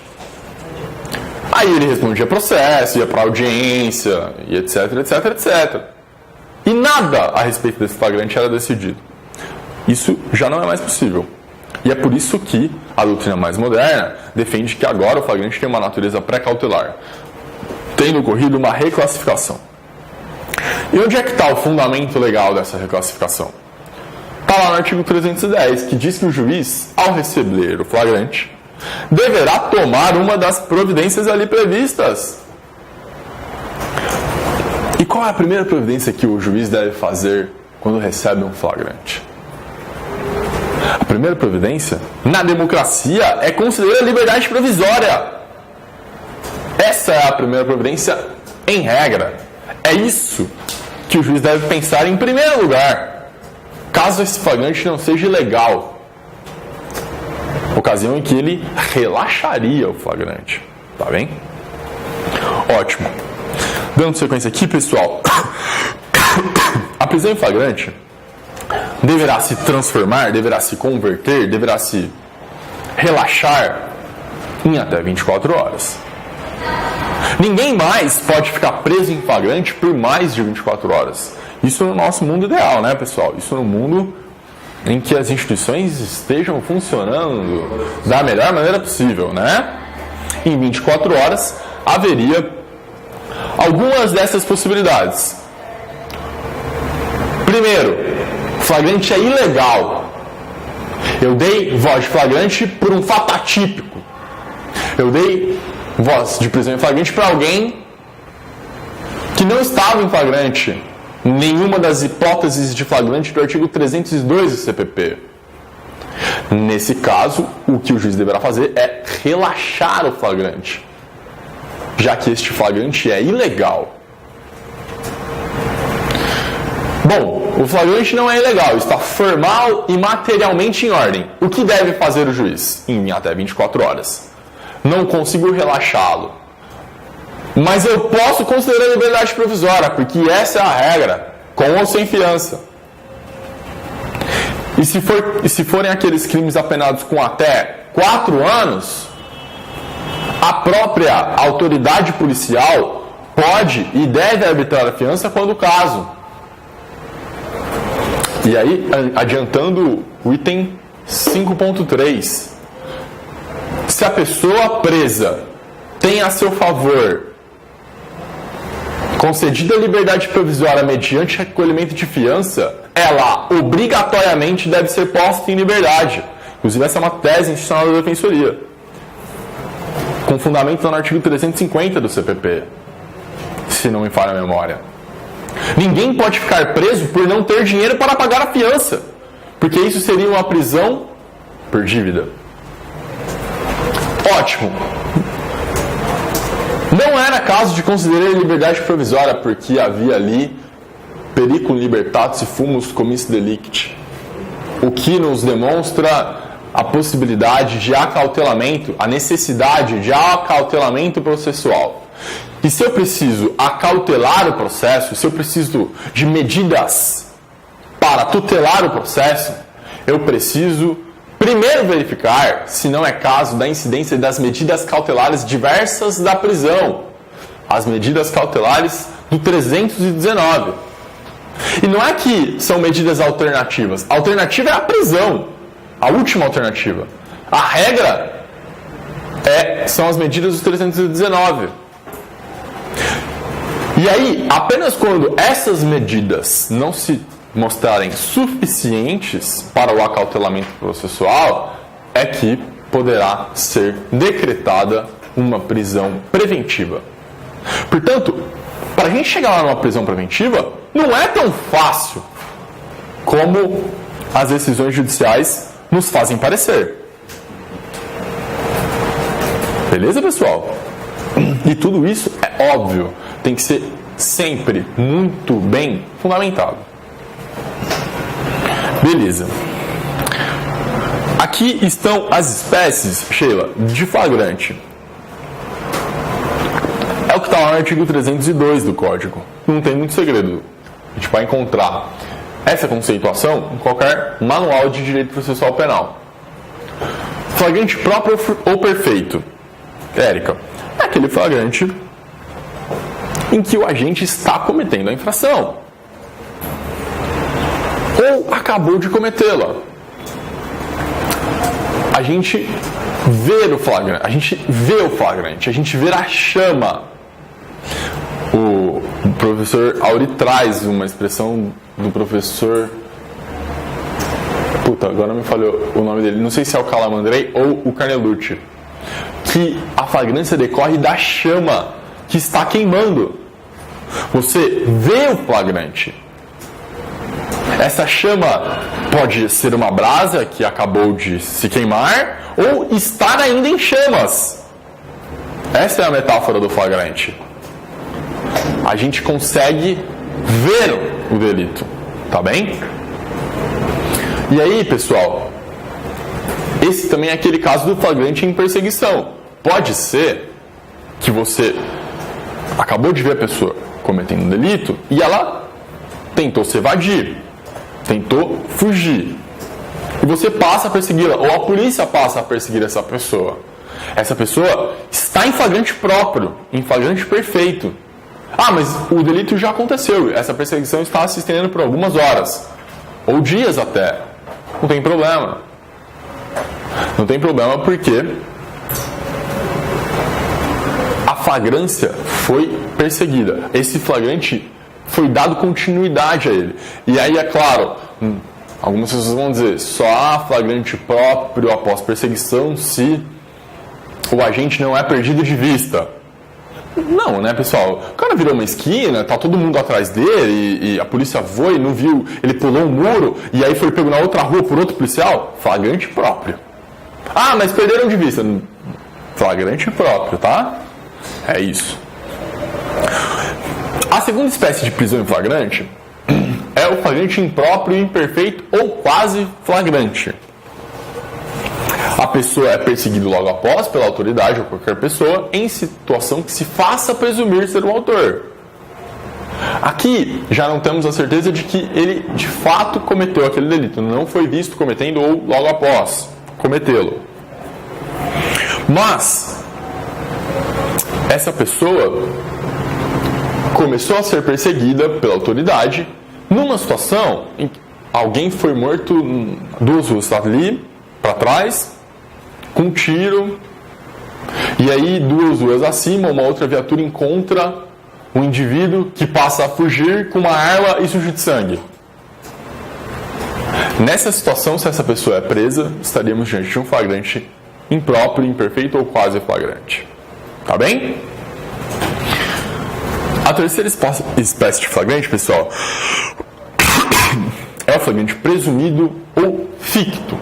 Aí ele respondia processo, ia para audiência, e etc, etc, etc. E nada a respeito desse flagrante era decidido. Isso já não é mais possível. E é por isso que a doutrina mais moderna defende que agora o flagrante tem uma natureza pré-cautelar, tendo ocorrido uma reclassificação. E onde é que está o fundamento legal dessa reclassificação? Está lá no artigo 310, que diz que o juiz, ao receber o flagrante, deverá tomar uma das providências ali previstas. E qual é a primeira providência que o juiz deve fazer quando recebe um flagrante? A primeira providência, na democracia, é conceder a liberdade provisória. Essa é a primeira providência em regra. É isso que o juiz deve pensar em primeiro lugar, caso esse flagrante não seja ilegal. Ocasião em que ele relaxaria o flagrante. Tá bem? Ótimo. Dando sequência aqui, pessoal. A prisão em flagrante deverá se transformar, deverá se converter, deverá se relaxar em até 24 horas. Ninguém mais pode ficar preso em flagrante por mais de 24 horas. Isso no nosso mundo ideal, né, pessoal? Isso no mundo em que as instituições estejam funcionando da melhor maneira possível, né? Em 24 horas haveria algumas dessas possibilidades. Primeiro, flagrante é ilegal. Eu dei voz de flagrante por um fato atípico. Eu dei voz de prisão em flagrante para alguém que não estava em flagrante. Nenhuma das hipóteses de flagrante do artigo 302 do CPP. Nesse caso, o que o juiz deverá fazer é relaxar o flagrante, já que este flagrante é ilegal. Bom, o flagrante não é ilegal, está formal e materialmente em ordem. O que deve fazer o juiz? Em até 24 horas. Não consigo relaxá-lo, mas eu posso considerar a liberdade provisória, porque essa é a regra, com ou sem fiança. E se forem aqueles crimes apenados com até 4 anos, a própria autoridade policial pode e deve arbitrar a fiança quando o caso. E aí, adiantando o item 5.3, se a pessoa presa tem a seu favor concedida a liberdade provisória mediante recolhimento de fiança, ela obrigatoriamente deve ser posta em liberdade. Inclusive, essa é uma tese institucional da Defensoria, com fundamento no artigo 350 do CPP, se não me falha a memória. Ninguém pode ficar preso por não ter dinheiro para pagar a fiança, porque isso seria uma prisão por dívida. Ótimo. Não era caso de considerar a liberdade provisória, porque havia ali periculum libertatis e fumus commissi delicti, o que nos demonstra a possibilidade de acautelamento, a necessidade de acautelamento processual. E se eu preciso acautelar o processo, se eu preciso de medidas para tutelar o processo, eu preciso primeiro verificar se não é caso da incidência das medidas cautelares diversas da prisão, as medidas cautelares do 319. E não é que são medidas alternativas. A alternativa é a prisão, a última alternativa. A regra são as medidas do 319. E aí, apenas quando essas medidas não se mostrarem suficientes para o acautelamento processual, é que poderá ser decretada uma prisão preventiva. Portanto, para a gente chegar lá numa prisão preventiva, não é tão fácil como as decisões judiciais nos fazem parecer. Beleza, pessoal? E tudo isso, é óbvio, tem que ser sempre muito bem fundamentado. Beleza. Aqui estão as espécies, Sheila, de flagrante. É o que está lá no artigo 302 do Código. Não tem muito segredo. A gente vai encontrar essa conceituação em qualquer manual de direito processual penal. Flagrante próprio ou perfeito? Érica, é aquele flagrante em que o agente está cometendo a infração ou acabou de cometê-la. A gente vê o flagrante, a gente vê a chama. O professor Auri traz uma expressão do professor... Puta, agora me falhou o nome dele. Não sei se é o Calamandrei ou o Carnelucci. Que a flagrância decorre da chama que está queimando. Você vê o flagrante. Essa chama pode ser uma brasa que acabou de se queimar ou estar ainda em chamas. Essa é a metáfora do flagrante. A gente consegue ver o delito, tá bem? E aí, pessoal, esse também é aquele caso do flagrante em perseguição. Pode ser que você acabou de ver a pessoa cometendo um delito e ela tentou se evadir, tentou fugir. E você passa a persegui-la, ou a polícia passa a perseguir essa pessoa. Essa pessoa está em flagrante próprio, em flagrante perfeito. Ah, mas o delito já aconteceu, essa perseguição está se estendendo por algumas horas, ou dias até. Não tem problema. Não tem problema porque a flagrância foi perseguida. Esse flagrante foi dado continuidade a ele. E aí, é claro, algumas pessoas vão dizer, só há flagrante próprio após perseguição se o agente não é perdido de vista. Não, né, pessoal? O cara virou uma esquina, tá todo mundo atrás dele e a polícia foi, não viu, ele pulou um muro e aí foi pego na outra rua por outro policial. Flagrante próprio. Ah, mas perderam de vista. Flagrante próprio, tá? É isso. A segunda espécie de prisão em flagrante é o flagrante impróprio, imperfeito ou quase flagrante. A pessoa é perseguida logo após pela autoridade ou qualquer pessoa em situação que se faça presumir ser o autor. Aqui já não temos a certeza de que ele de fato cometeu aquele delito, não foi visto cometendo ou logo após cometê-lo. Mas essa pessoa começou a ser perseguida pela autoridade numa situação em que alguém foi morto 2 ruas ali para trás com um tiro, e aí 2 ruas acima uma outra viatura encontra um indivíduo que passa a fugir com uma arma e sujo de sangue. Nessa situação, se essa pessoa é presa, estaríamos diante de um flagrante impróprio, imperfeito ou quase flagrante. Tá bem? A terceira espécie de flagrante, pessoal, é o flagrante presumido ou ficto.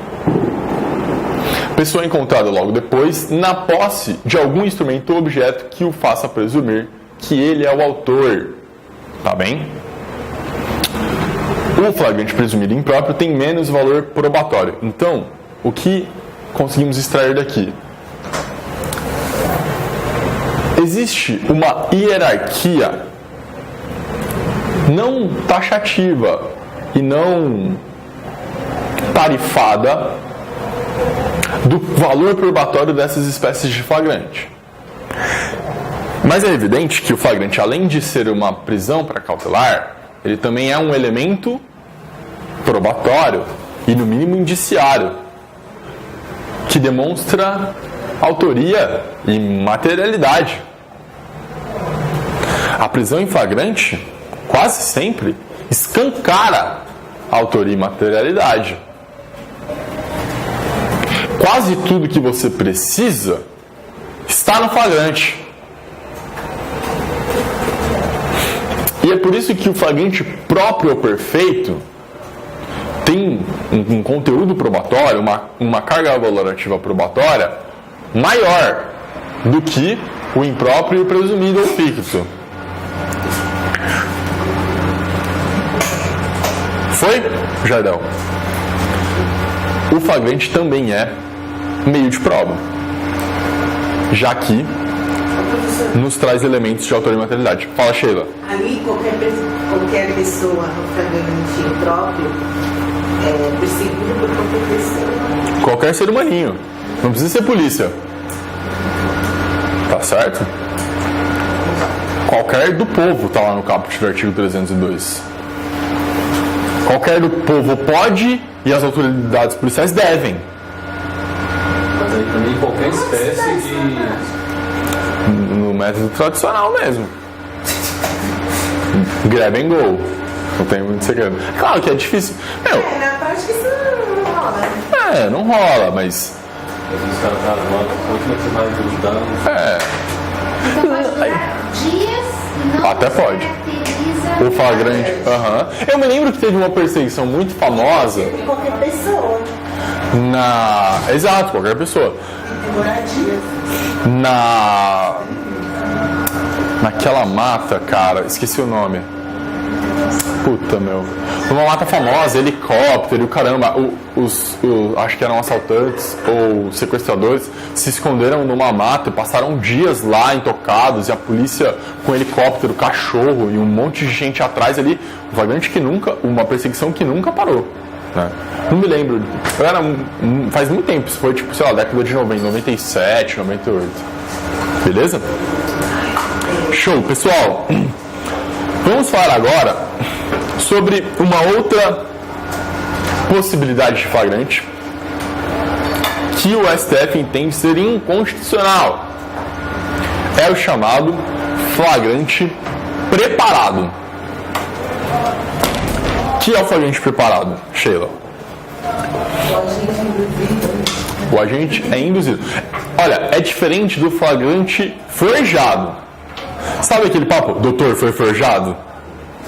Pessoa encontrada logo depois, na posse de algum instrumento ou objeto que o faça presumir que ele é o autor. Tá bem? O flagrante presumido impróprio tem menos valor probatório. Então, o que conseguimos extrair daqui? Existe uma hierarquia não taxativa e não tarifada do valor probatório dessas espécies de flagrante. Mas é evidente que o flagrante, além de ser uma prisão pré-cautelar, ele também é um elemento probatório e, no mínimo, indiciário, que demonstra autoria e materialidade. A prisão em flagrante, quase sempre, escancara a autoria e materialidade. Quase tudo que você precisa está no flagrante. E é por isso que o flagrante próprio ou perfeito tem um conteúdo probatório, uma carga valorativa probatória maior do que o impróprio e o presumido ou ficto. Foi, Jardão? o flagrante também é meio de prova, já que nos traz elementos de autoria e materialidade. Fala, Sheila. Ali, qualquer pessoa no flagrante próprio é perseguida por qualquer pessoa. Qualquer ser humaninho. Não precisa ser polícia. Tá certo? Qualquer do povo tá lá no caput do artigo 302. Qualquer do povo pode e as autoridades policiais devem. Mas aí também qualquer espécie de... No método tradicional mesmo. Grab and go. Não tem muito segredo. Claro que é difícil. Meu, Na prática isso não rola, né? não rola, mas... Os caras da nota, como é que você vai ajudar? Então pode durar dias e não Até pode. caracteriza O flagrante. Aham. Eu me lembro que teve uma perseguição muito famosa De qualquer pessoa. Exato, qualquer pessoa. Demorar dias. Naquela mata, cara, esqueci o nome. Puta, meu. Uma mata famosa, helicóptero e o caramba. Acho que eram assaltantes ou sequestradores, se esconderam numa mata e passaram dias lá intocados, e a polícia com helicóptero, cachorro e um monte de gente atrás ali. Uma perseguição que nunca parou. Né? Não me lembro. Faz muito tempo, isso foi tipo, sei lá, década de 90, 97, 98. Beleza? Show, pessoal. Vamos falar agora sobre uma outra possibilidade de flagrante que o STF entende ser inconstitucional. É o chamado flagrante preparado. O que é o flagrante preparado, Sheila? O agente é induzido. Olha, é diferente do flagrante forjado. Sabe aquele papo, doutor, foi forjado?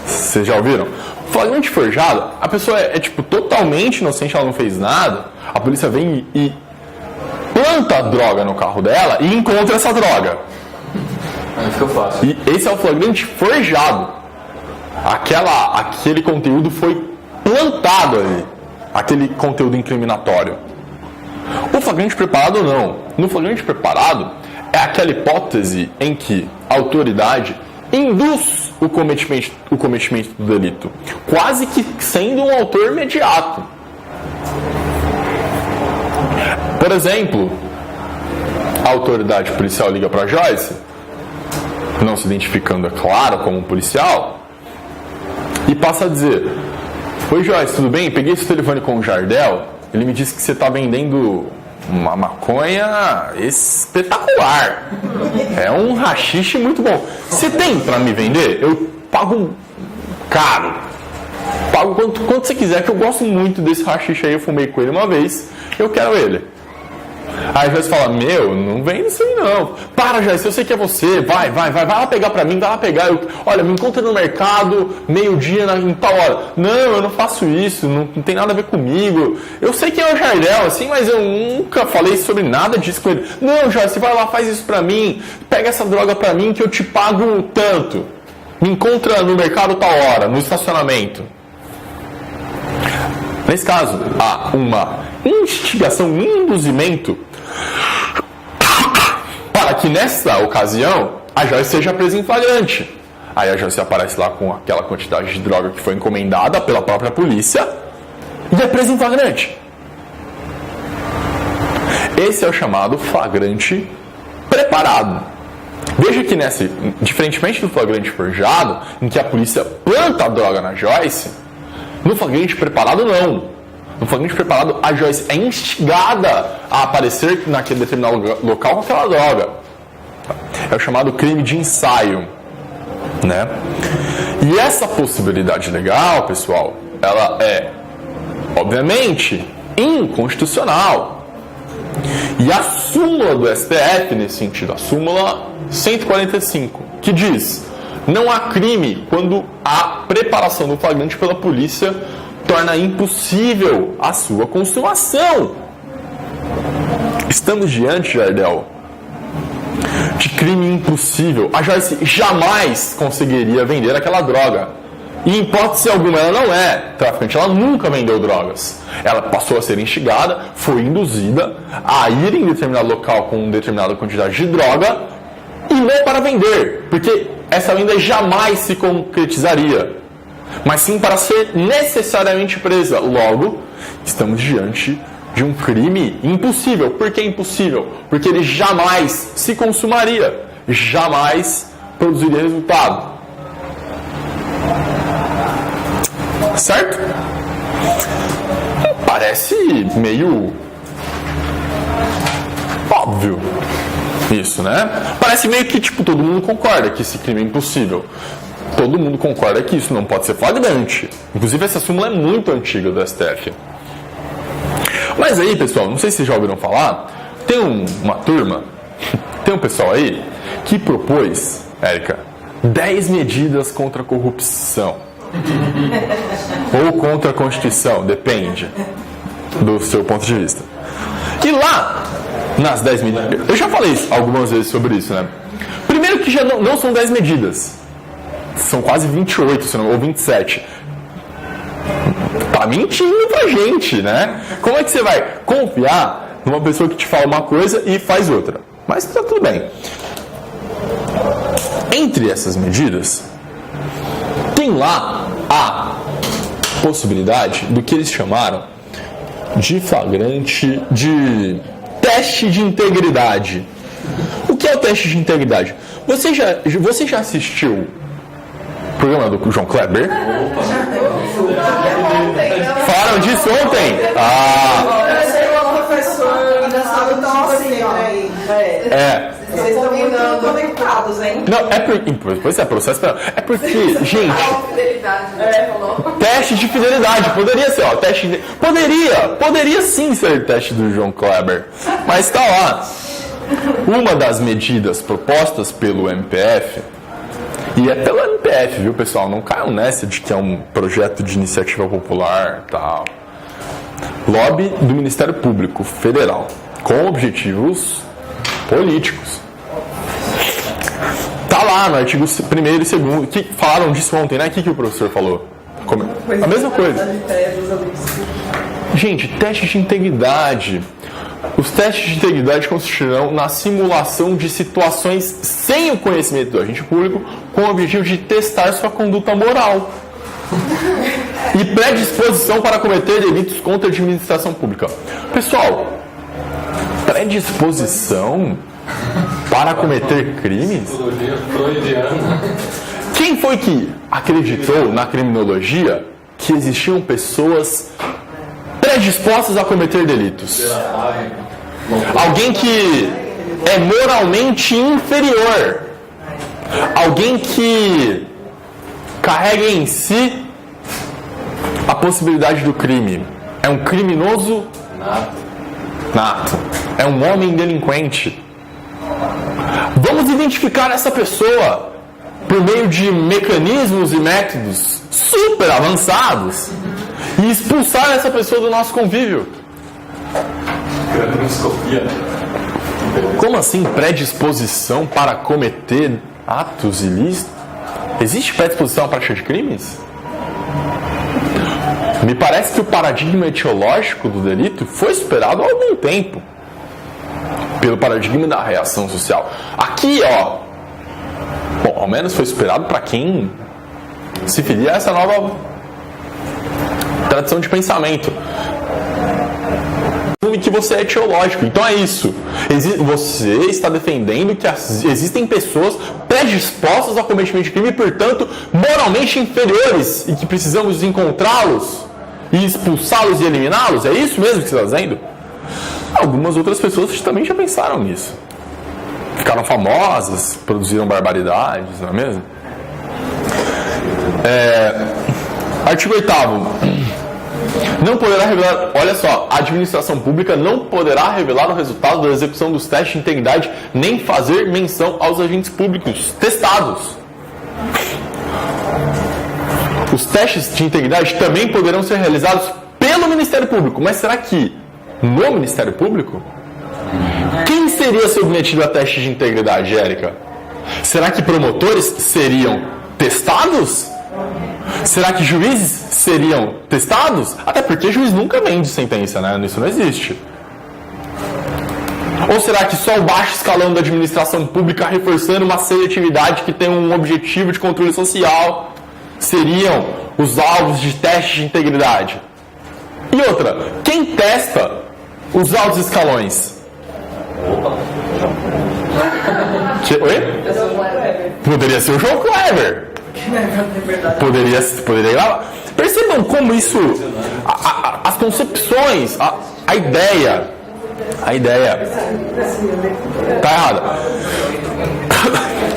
Vocês já ouviram? Flagrante forjado, a pessoa é tipo totalmente inocente, ela não fez nada, a polícia vem e planta a droga no carro dela e encontra essa droga. Aí fica fácil. E esse é o flagrante forjado. Aquele conteúdo foi plantado ali, aquele conteúdo incriminatório. O flagrante preparado não. No flagrante preparado é aquela hipótese em que a autoridade induz o cometimento do delito, quase que sendo um autor imediato. Por exemplo, a autoridade policial liga para Joyce, não se identificando, é claro, como um policial, e passa a dizer: oi Joyce, tudo bem? Peguei esse telefone com o Jardel, ele me disse que você está vendendo uma maconha espetacular. É um haxixe muito bom. Você tem para me vender? Eu pago caro. Pago quanto você quiser, que eu gosto muito desse haxixe aí. Eu fumei com ele uma vez, eu quero ele. Aí a Joyce fala: meu, não vem isso aí não. Para, Joyce, eu sei que é você. Vai lá pegar pra mim, vai lá pegar. Olha, me encontra no mercado, meio-dia, em tal hora. Não, eu não faço isso, não tem nada a ver comigo. Eu sei que é o Jardel, assim, mas eu nunca falei sobre nada disso com ele. Não, Joyce, vai lá, faz isso pra mim. Pega essa droga pra mim que eu te pago tanto. Me encontra no mercado tal hora, no estacionamento. Nesse caso, há uma instigação, um induzimento para que nessa ocasião a Joyce seja presa em flagrante. Aí a Joyce aparece lá com aquela quantidade de droga que foi encomendada pela própria polícia e é presa em flagrante. Esse é o chamado flagrante preparado. Veja que diferentemente do flagrante forjado, em que a polícia planta a droga na Joyce, no flagrante preparado não. No flagrante preparado, a Joyce é instigada a aparecer naquele determinado local com aquela droga. É o chamado crime de ensaio, né? E essa possibilidade legal, pessoal, ela é, obviamente, inconstitucional. E a súmula do STF, nesse sentido, a súmula 145, que diz: não há crime quando a preparação do flagrante pela polícia torna impossível a sua consumação. Estamos diante, Jardel, de crime impossível. A Joyce jamais conseguiria vender aquela droga. E em hipótese alguma, ela não é traficante, ela nunca vendeu drogas. Ela passou a ser instigada, foi induzida a ir em determinado local com determinada quantidade de droga e não para vender, porque essa venda jamais se concretizaria, mas sim para ser necessariamente presa. Logo, estamos diante de um crime impossível. Por que impossível? Porque ele jamais se consumaria, jamais produziria resultado. Certo? Parece meio óbvio isso, né? Parece meio que tipo todo mundo concorda que esse crime é impossível. Todo mundo concorda que isso não pode ser flagrante. Inclusive essa súmula é muito antiga do STF. Mas aí, pessoal, não sei se vocês já ouviram falar, tem uma turma, tem um pessoal aí que propôs, Érica, 10 medidas contra a corrupção. Ou contra a Constituição, depende do seu ponto de vista. E lá, nas 10 medidas, eu já falei algumas vezes sobre isso, né? Primeiro que já não são 10 medidas, são quase 28, ou 27. Tá mentindo pra gente, né? Como é que você vai confiar numa pessoa que te fala uma coisa e faz outra? Mas tá tudo bem. Entre essas medidas, tem lá a possibilidade do que eles chamaram de flagrante, de teste de integridade. O que é o teste de integridade? Você já assistiu o programa do João Kleber? Falaram disso ontem? Vocês estão muito conectados, hein? Não, pois é, processo penal. É porque, gente, teste de fidelidade, poderia ser, ó, poderia sim ser teste do João Kleber, mas tá lá. Uma das medidas propostas pelo MPF, e é pelo MPF, viu, pessoal, não caiam nessa de que é um projeto de iniciativa popular, tal. Lobby do Ministério Público Federal, com objetivos políticos. Tá lá no artigo 1º e 2º, que falaram disso ontem, né? O que o professor falou? A mesma coisa. Gente, teste de integridade. Os testes de integridade consistirão na simulação de situações sem o conhecimento do agente público, com o objetivo de testar sua conduta moral e predisposição para cometer delitos contra a administração pública. Pessoal, predisposição para cometer crimes? Quem foi que acreditou na criminologia que existiam pessoas predispostas a cometer delitos? Alguém que é moralmente inferior. Alguém que carrega em si a possibilidade do crime. É um criminoso nato. É um homem delinquente. Vamos identificar essa pessoa por meio de mecanismos e métodos super avançados e expulsar essa pessoa do nosso convívio. Como assim predisposição para cometer atos ilícitos? Existe predisposição à prática de crimes? Me parece que o paradigma etiológico do delito foi superado há algum tempo pelo paradigma da reação social. Aqui, ó, bom, ao menos foi superado para quem se filia a essa nova tradição de pensamento. Que você é etiológico. Então é isso. Você está defendendo que existem pessoas predispostas ao cometimento de crime e, portanto, moralmente inferiores e que precisamos encontrá-los e expulsá-los e eliminá-los? É isso mesmo que você está dizendo? Algumas outras pessoas também já pensaram nisso. Ficaram famosas, produziram barbaridades, não é mesmo? Artigo 8º. Não poderá revelar, olha só, a administração pública não poderá revelar o resultado da execução dos testes de integridade, nem fazer menção aos agentes públicos testados. Os testes de integridade também poderão ser realizados pelo Ministério Público, mas será que no Ministério Público? Quem seria submetido a teste de integridade, Érica? Será que promotores seriam testados? Será que juízes seriam testados? Até porque juiz nunca vende sentença, né? Isso não existe. Ou será que só o baixo escalão da administração pública, reforçando uma seletividade que tem um objetivo de controle social, seriam os alvos de teste de integridade? E outra, quem testa os altos escalões? Oi? Poderia ser o João Kleber. Poderia ir lá. Percebam como isso, as concepções, a ideia tá errada.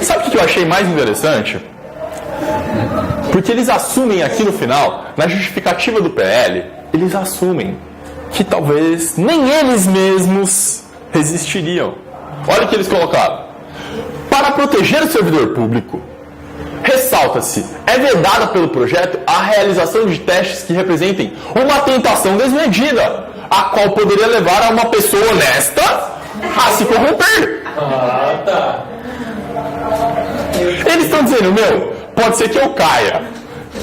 Sabe o que eu achei mais interessante? Porque eles assumem aqui no final, na justificativa do PL, eles assumem que talvez nem eles mesmos resistiriam. Olha o que eles colocaram. Para proteger o servidor público, ressalta-se, é vedada pelo projeto a realização de testes que representem uma tentação desmedida, a qual poderia levar a uma pessoa honesta a se corromper. Ah, tá. Eles estão dizendo, pode ser que eu caia.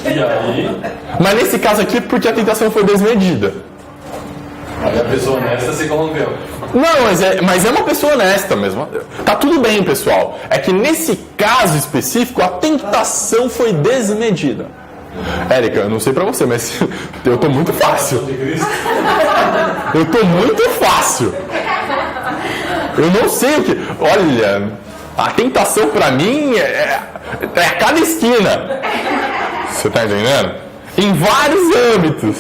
E aí? Mas nesse caso aqui, porque a tentação foi desmedida. Aí a pessoa honesta se corrompeu. Não, mas é uma pessoa honesta mesmo. Tá tudo bem, pessoal. É que nesse caso específico, a tentação foi desmedida. Érica, eu não sei pra você, mas eu tô muito fácil. Eu tô muito fácil. Eu não sei o que... Olha, a tentação pra mim é a cada esquina. Você tá entendendo? Em vários âmbitos.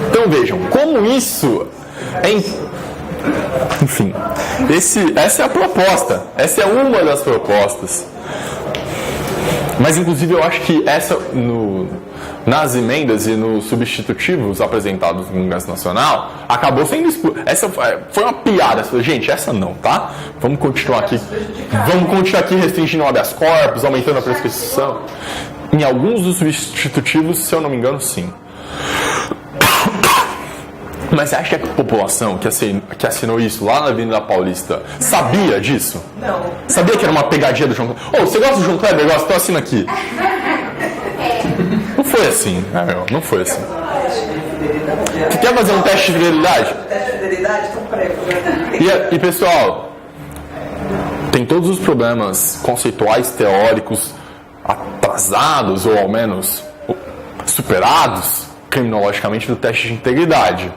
Então vejam, como isso é... Enfim, essa é a proposta. Essa é uma das propostas. Mas, inclusive, eu acho que nas emendas e nos substitutivos apresentados no Congresso Nacional, acabou sendo expulso. Essa foi uma piada. Gente, essa não, tá? Vamos continuar aqui restringindo o habeas corpus, aumentando a prescrição. Em alguns dos substitutivos, se eu não me engano, sim. Mas você acha que a população que assinou isso lá na Avenida Paulista sabia disso? Não. Sabia que era uma pegadinha do João Kleber? Você gosta do João Kleber? Eu gosto, então assina aqui. Não foi assim, não foi assim. Você quer fazer um teste de fidelidade? Teste de fidelidade, então peraí. E pessoal, tem todos os problemas conceituais, teóricos, atrasados ou ao menos superados criminologicamente do teste de integridade.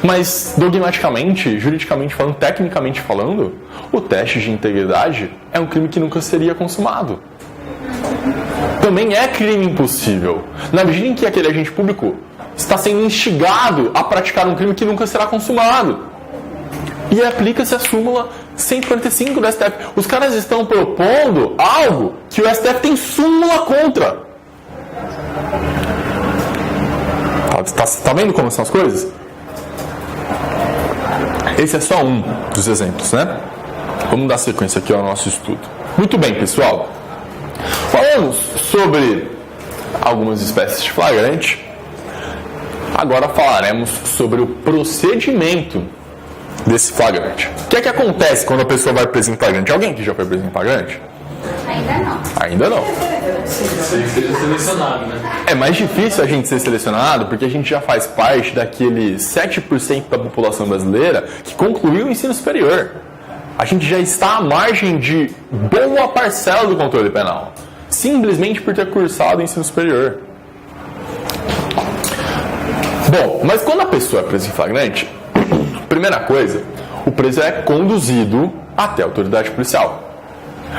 Mas, dogmaticamente, juridicamente falando, tecnicamente falando, o teste de integridade é um crime que nunca seria consumado. Também é crime impossível, na medida em que aquele agente público está sendo instigado a praticar um crime que nunca será consumado. E aplica-se a súmula 145 do STF. Os caras estão propondo algo que o STF tem súmula contra. Tá vendo como são as coisas? Esse é só um dos exemplos, né? Vamos dar sequência aqui ao nosso estudo. Muito bem, pessoal. Falamos sobre algumas espécies de flagrante. Agora falaremos sobre o procedimento desse flagrante. O que é que acontece quando a pessoa vai preso em flagrante? Alguém que já foi preso em flagrante? Ainda não. Ainda não. Você seja selecionado, né? É mais difícil a gente ser selecionado porque a gente já faz parte daquele 7% da população brasileira que concluiu o ensino superior. A gente já está à margem de boa parcela do controle penal, simplesmente por ter cursado o ensino superior. Bom, mas quando a pessoa é presa em flagrante, primeira coisa, o preso é conduzido até a autoridade policial.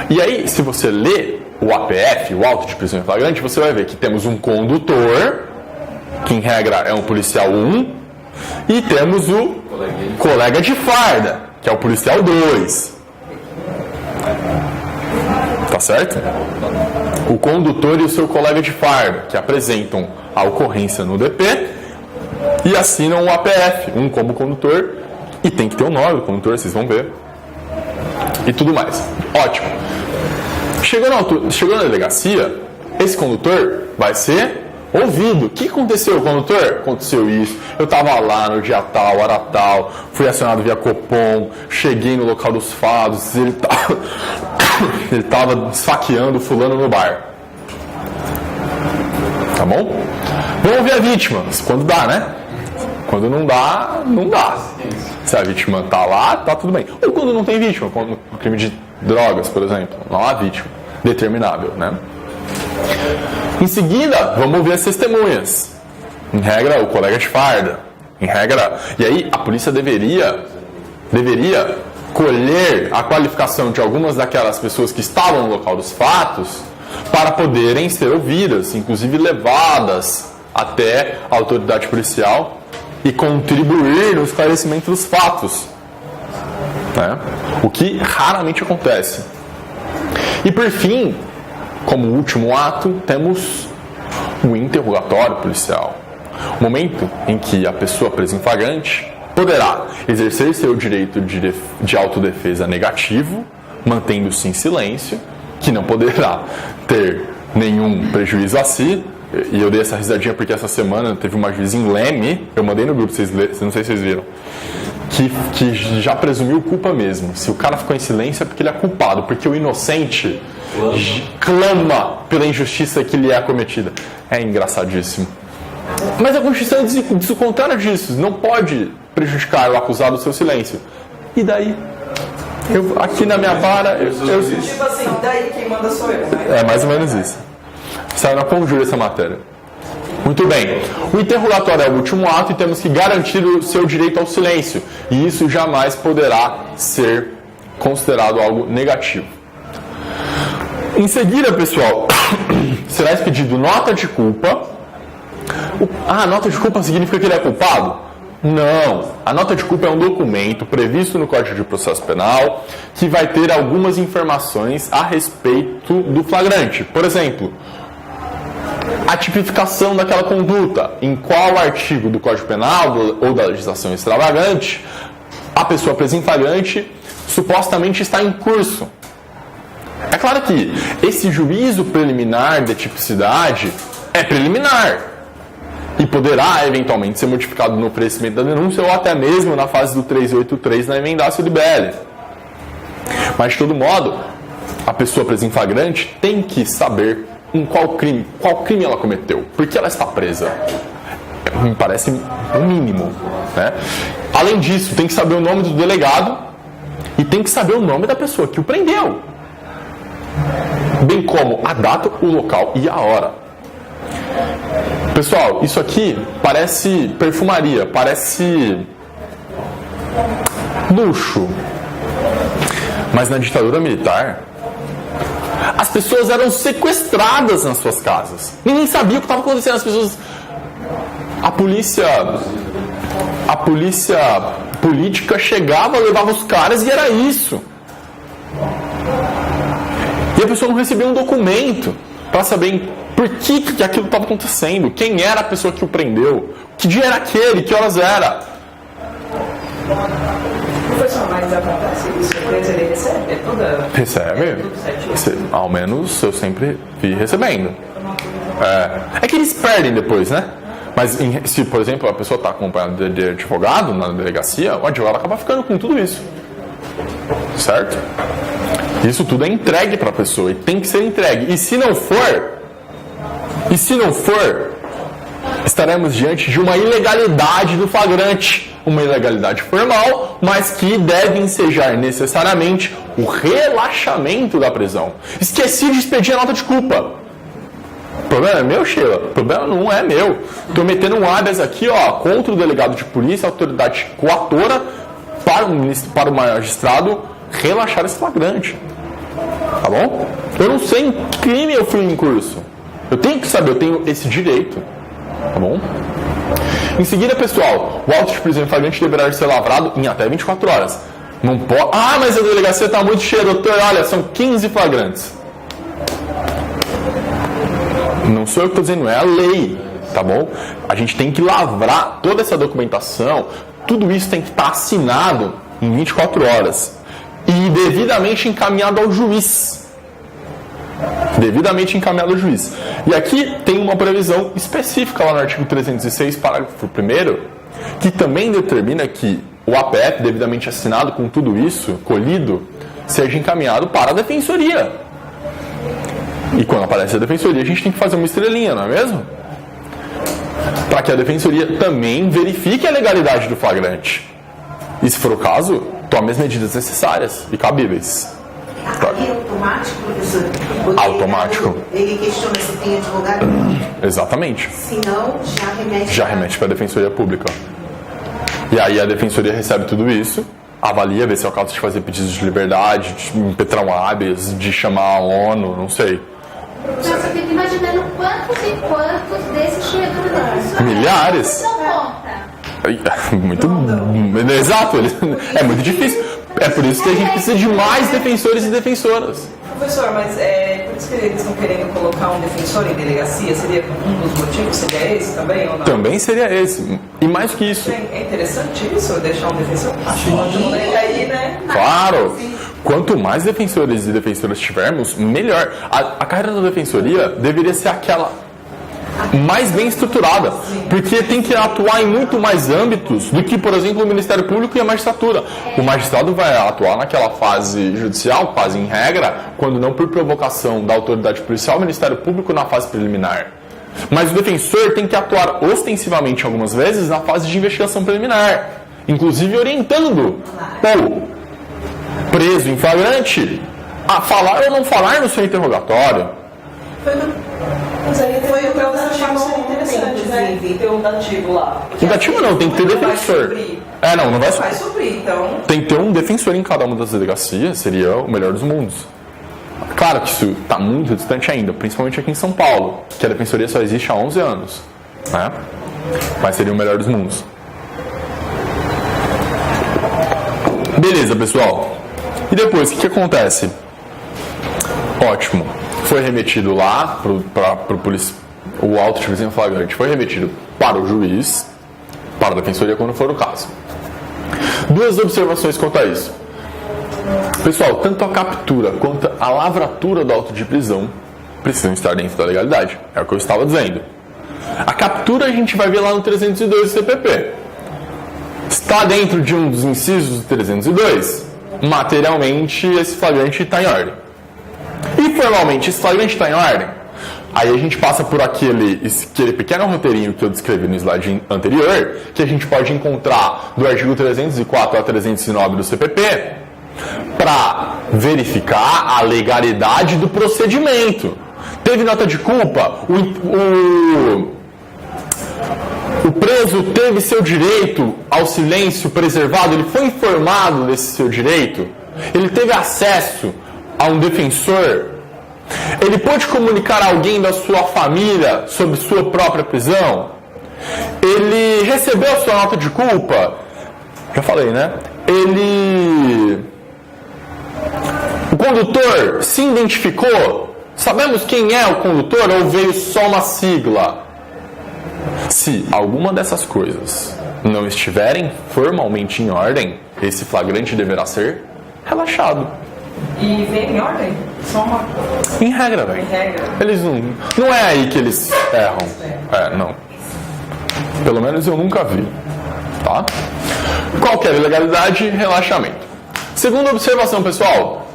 E aí, se você lê o APF, o auto de prisão em flagrante, você vai ver que temos um condutor, que em regra é um policial 1, e temos o colega de farda, que é o policial 2. Tá certo? O condutor e o seu colega de farda, que apresentam a ocorrência no DP e assinam o APF, um como condutor, e tem que ter o nome do condutor, vocês vão ver. E tudo mais. Ótimo. Chegou na delegacia, esse condutor vai ser ouvido. O que aconteceu, condutor? Aconteceu isso. Eu estava lá no dia tal, hora tal, fui acionado via Copom, cheguei no local dos fatos, ele estava esfaqueando fulano no bar. Tá bom? Vamos ver a vítima, quando dá, né? Quando não dá, não dá. Se a vítima tá lá, tá tudo bem. Ou quando não tem vítima, como no crime de drogas, por exemplo, não há vítima determinável, né? Em seguida, vamos ver as testemunhas. Em regra, o colega de farda. Em regra, e aí a polícia deveria colher a qualificação de algumas daquelas pessoas que estavam no local dos fatos para poderem ser ouvidas, inclusive levadas até a autoridade policial e contribuir no esclarecimento dos fatos, né? O que raramente acontece. E por fim, como último ato, temos o interrogatório policial. O momento em que a pessoa presa em flagrante poderá exercer seu direito de autodefesa negativo, mantendo-se em silêncio, que não poderá ter nenhum prejuízo a si. E eu dei essa risadinha porque essa semana teve uma juíza em Leme, eu mandei no grupo, não sei se vocês viram, que já presumiu culpa mesmo. Se o cara ficou em silêncio é porque ele é culpado, porque o inocente clama pela injustiça que lhe é cometida. É engraçadíssimo. Mas a Constituição diz o contrário disso. Não pode prejudicar o acusado do seu silêncio. E daí? Aqui na minha vara... Tipo assim, daí quem manda sou eu, né? É mais ou menos isso. Saiu na conjura essa matéria. Muito bem. O interrogatório é o último ato e temos que garantir o seu direito ao silêncio. E isso jamais poderá ser considerado algo negativo. Em seguida, pessoal, será expedido nota de culpa. A nota de culpa significa que ele é culpado? Não. A nota de culpa é um documento previsto no Código de Processo Penal que vai ter algumas informações a respeito do flagrante. Por exemplo, a tipificação daquela conduta, em qual artigo do Código Penal ou da legislação extravagante a pessoa presa em flagrante supostamente está em curso. É claro que esse juízo preliminar de tipicidade é preliminar e poderá eventualmente ser modificado no oferecimento da denúncia ou até mesmo na fase do 383 na emendácio libere. Mas de todo modo, a pessoa presa em flagrante tem que saber qual crime ela cometeu, porque ela está presa. Me parece o mínimo, né? Além disso, tem que saber o nome do delegado e tem que saber o nome da pessoa que o prendeu, bem como a data, o local e a hora. Pessoal, isso aqui parece perfumaria, parece luxo, mas na ditadura militar as pessoas eram sequestradas nas suas casas. Ninguém sabia o que estava acontecendo. As pessoas, a polícia política chegava, levava os caras e era isso. E a pessoa não recebia um documento para saber por que aquilo estava acontecendo, quem era a pessoa que o prendeu, que dia era aquele, que horas era. Professor, mas acontece isso, a empresa ele recebe? Recebe? Ao menos eu sempre vi recebendo. É que eles perdem depois, né? Mas se, por exemplo, a pessoa está acompanhada de advogado na delegacia, o advogado acaba ficando com tudo isso. Certo? Isso tudo é entregue para a pessoa e tem que ser entregue. E se não for, estaremos diante de uma ilegalidade do flagrante. Uma ilegalidade formal, mas que deve ensejar necessariamente o relaxamento da prisão. Esqueci de expedir a nota de culpa. O problema é meu, Sheila? O problema não é meu. Estou metendo um habeas aqui, contra o delegado de polícia, a autoridade coatora, para o magistrado relaxar esse flagrante. Tá bom? Eu não sei em que crime eu fui em curso. Eu tenho que saber, eu tenho esse direito. Tá bom? Em seguida, pessoal, o auto de prisão em flagrante deverá ser lavrado em até 24 horas. Não pode... mas a delegacia está muito cheia, doutor. Olha, são 15 flagrantes. Não sou eu que estou dizendo, é a lei. Tá bom? A gente tem que lavrar toda essa documentação. Tudo isso tem que estar assinado em 24 horas. E devidamente encaminhado ao juiz. Devidamente encaminhado ao juiz. E aqui tem uma previsão específica lá no artigo 306, parágrafo 1º, que também determina que o APF, devidamente assinado com tudo isso, colhido, seja encaminhado para a defensoria. E quando aparece a defensoria, a gente tem que fazer uma estrelinha, não é mesmo? para que a defensoria também verifique a legalidade do flagrante. E, se for o caso, tome as medidas necessárias e cabíveis. Aí é automático, professor? O Automático. Ele questiona se tem advogado? Exatamente. Se não, Já remete para a defensoria pública. E aí a defensoria recebe tudo isso, avalia, vê se é o caso de fazer pedidos de liberdade, de impetrar um habeas, de chamar a ONU, não sei. Então, você fica imaginando quantos e quantos desses chegam. Milhares. Não conta. Muito. Exato, é muito difícil. É por isso que a gente precisa de mais defensores e defensoras. Professor, mas por isso que eles estão querendo colocar um defensor em delegacia? Seria um dos motivos? Seria esse também ou não? Também seria esse. E mais que isso. É interessante isso, deixar um defensor? Acho que aí, né? Claro! Quanto mais defensores e defensoras tivermos, melhor. A carreira da defensoria deveria ser aquela mais bem estruturada, porque tem que atuar em muito mais âmbitos do que, por exemplo, o Ministério Público e a magistratura. O magistrado vai atuar naquela fase judicial, quase em regra, quando não por provocação da autoridade policial, o Ministério Público na fase preliminar. Mas o defensor tem que atuar ostensivamente algumas vezes na fase de investigação preliminar, inclusive orientando o preso em flagrante a falar ou não falar no seu interrogatório. Mas aí foi o que eu achei interessante, né? Ter um dativo lá. Um dativo não, tem que ter defensor. Não vai Vai suprir, então. Tem que ter um defensor em cada uma das delegacias, seria o melhor dos mundos. Claro que isso está muito distante ainda, principalmente aqui em São Paulo, que a defensoria só existe há 11 anos, né? Mas seria o melhor dos mundos. Beleza, pessoal. E depois, o que acontece? Ótimo. Foi remetido lá para o auto de prisão em flagrante. Foi remetido para o juiz, para a defensoria, quando for o caso. Duas observações quanto a isso. Pessoal, tanto a captura quanto a lavratura do auto de prisão precisam estar dentro da legalidade. É o que eu estava dizendo. A captura a gente vai ver lá no 302 do CPP. Está dentro de um dos incisos do 302? Materialmente, esse flagrante está em ordem. E formalmente, esse flagrante está em ordem? Aí a gente passa por aquele pequeno roteirinho que eu descrevi no slide anterior, que a gente pode encontrar do artigo 304 a 309 do CPP, para verificar a legalidade do procedimento. Teve nota de culpa? O preso teve seu direito ao silêncio preservado? Ele foi informado desse seu direito? Ele teve acesso a um defensor? Ele pôde comunicar a alguém da sua família sobre sua própria prisão? Ele recebeu a sua nota de culpa? Já falei, né? O condutor se identificou? Sabemos quem é o condutor ou veio só uma sigla? Se alguma dessas coisas não estiverem formalmente em ordem, esse flagrante deverá ser relaxado. E vem em ordem? Só uma... Em regra, velho. Em regra. Eles não é aí que eles erram. Não. Pelo menos eu nunca vi. Tá? Qualquer ilegalidade, relaxamento. Segunda observação, pessoal.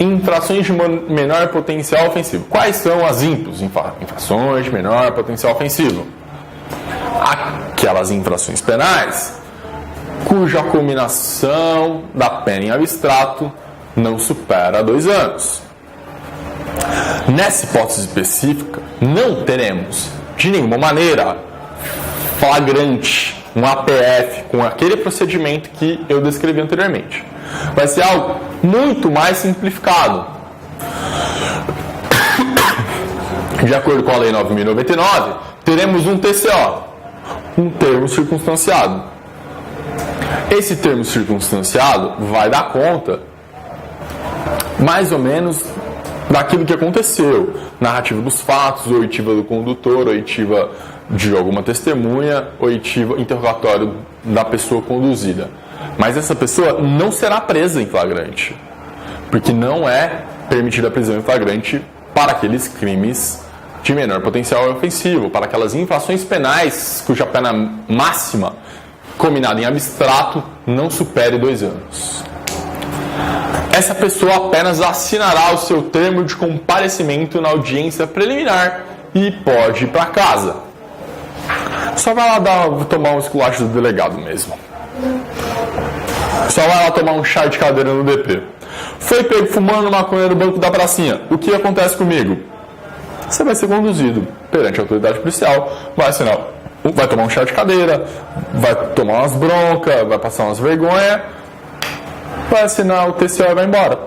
Infrações de menor potencial ofensivo. Quais são as infrações de menor potencial ofensivo? Aquelas infrações penais cuja culminação da pena em abstrato não supera 2 anos. Nessa hipótese específica, não teremos de nenhuma maneira flagrante, um APF com aquele procedimento que eu descrevi anteriormente. Vai ser algo muito mais simplificado. De acordo com a Lei 9.099, teremos um TCO, um termo circunstanciado. Esse termo circunstanciado vai dar conta, mais ou menos, daquilo que aconteceu. Narrativa dos fatos, oitiva do condutor, oitiva de alguma testemunha, oitiva, interrogatório da pessoa conduzida. Mas essa pessoa não será presa em flagrante, porque não é permitida a prisão em flagrante para aqueles crimes de menor potencial ofensivo, para aquelas infrações penais cuja pena máxima, combinada em abstrato, não supere 2 anos. Essa pessoa apenas assinará o seu termo de comparecimento na audiência preliminar e pode ir para casa. Só vai lá tomar um esculacho do delegado mesmo. Só vai lá tomar um chá de cadeira no DP. Foi pego fumando maconha no banco da pracinha. O que acontece comigo? Você vai ser conduzido perante a autoridade policial, vai tomar um chá de cadeira, vai tomar umas broncas, vai passar umas vergonhas, vai assinar o TCO e vai embora.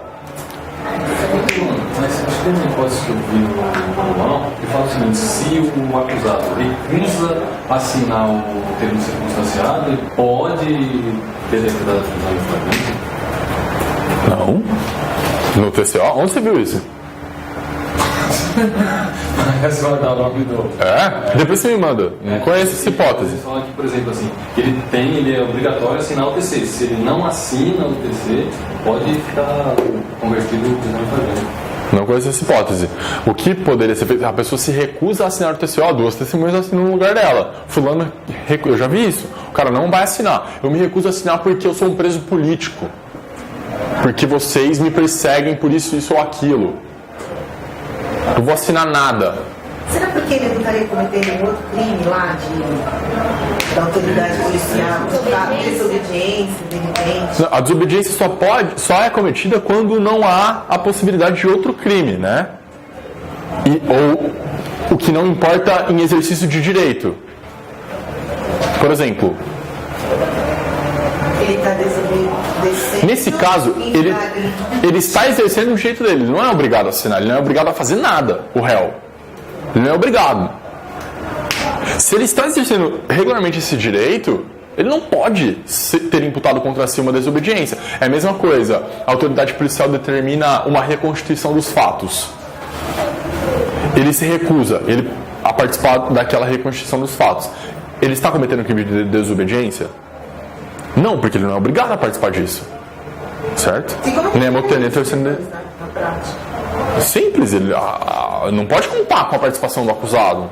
Mas acho que tem um negócio que eu vi no manual que fala o seguinte: se o acusado recusa assinar o termo circunstanciado, ele pode ter decretado a prisão em flagrante? Não. No TCO? Onde você viu isso? Você vai dar o nome do... Depois você me manda. Não conheço essa hipótese. Você fala que, por exemplo, assim, ele é obrigatório assinar o TC. Se ele não assina o TC, pode ficar convertido em prisão em flagrante. Não conheço essa hipótese. O que poderia ser feito? A pessoa se recusa a assinar o TCO, 2 testemunhas assinam no lugar dela. Fulano, eu já vi isso. O cara não vai assinar. Eu me recuso a assinar porque eu sou um preso político. Porque vocês me perseguem por isso ou aquilo. Eu vou assinar nada. Será porque ele não estaria cometendo um outro crime lá da autoridade policial, desobediência, de repente? A desobediência só é cometida quando não há a possibilidade de outro crime, né? Ou o que não importa em exercício de direito. Por exemplo, ele está desobedecendo. Nesse caso, ele está exercendo o direito dele. Ele não é obrigado a assinar, ele não é obrigado a fazer nada, o réu. Ele não é obrigado. Se ele está exercendo regularmente esse direito, ele não pode ter imputado contra si uma desobediência. É a mesma coisa, a autoridade policial determina uma reconstituição dos fatos. Ele se recusa a participar daquela reconstituição dos fatos. Ele está cometendo um crime de desobediência? Não, porque ele não é obrigado a participar disso. Certo? Nemo tenente sendo... Simples, ele não pode contar com a participação do acusado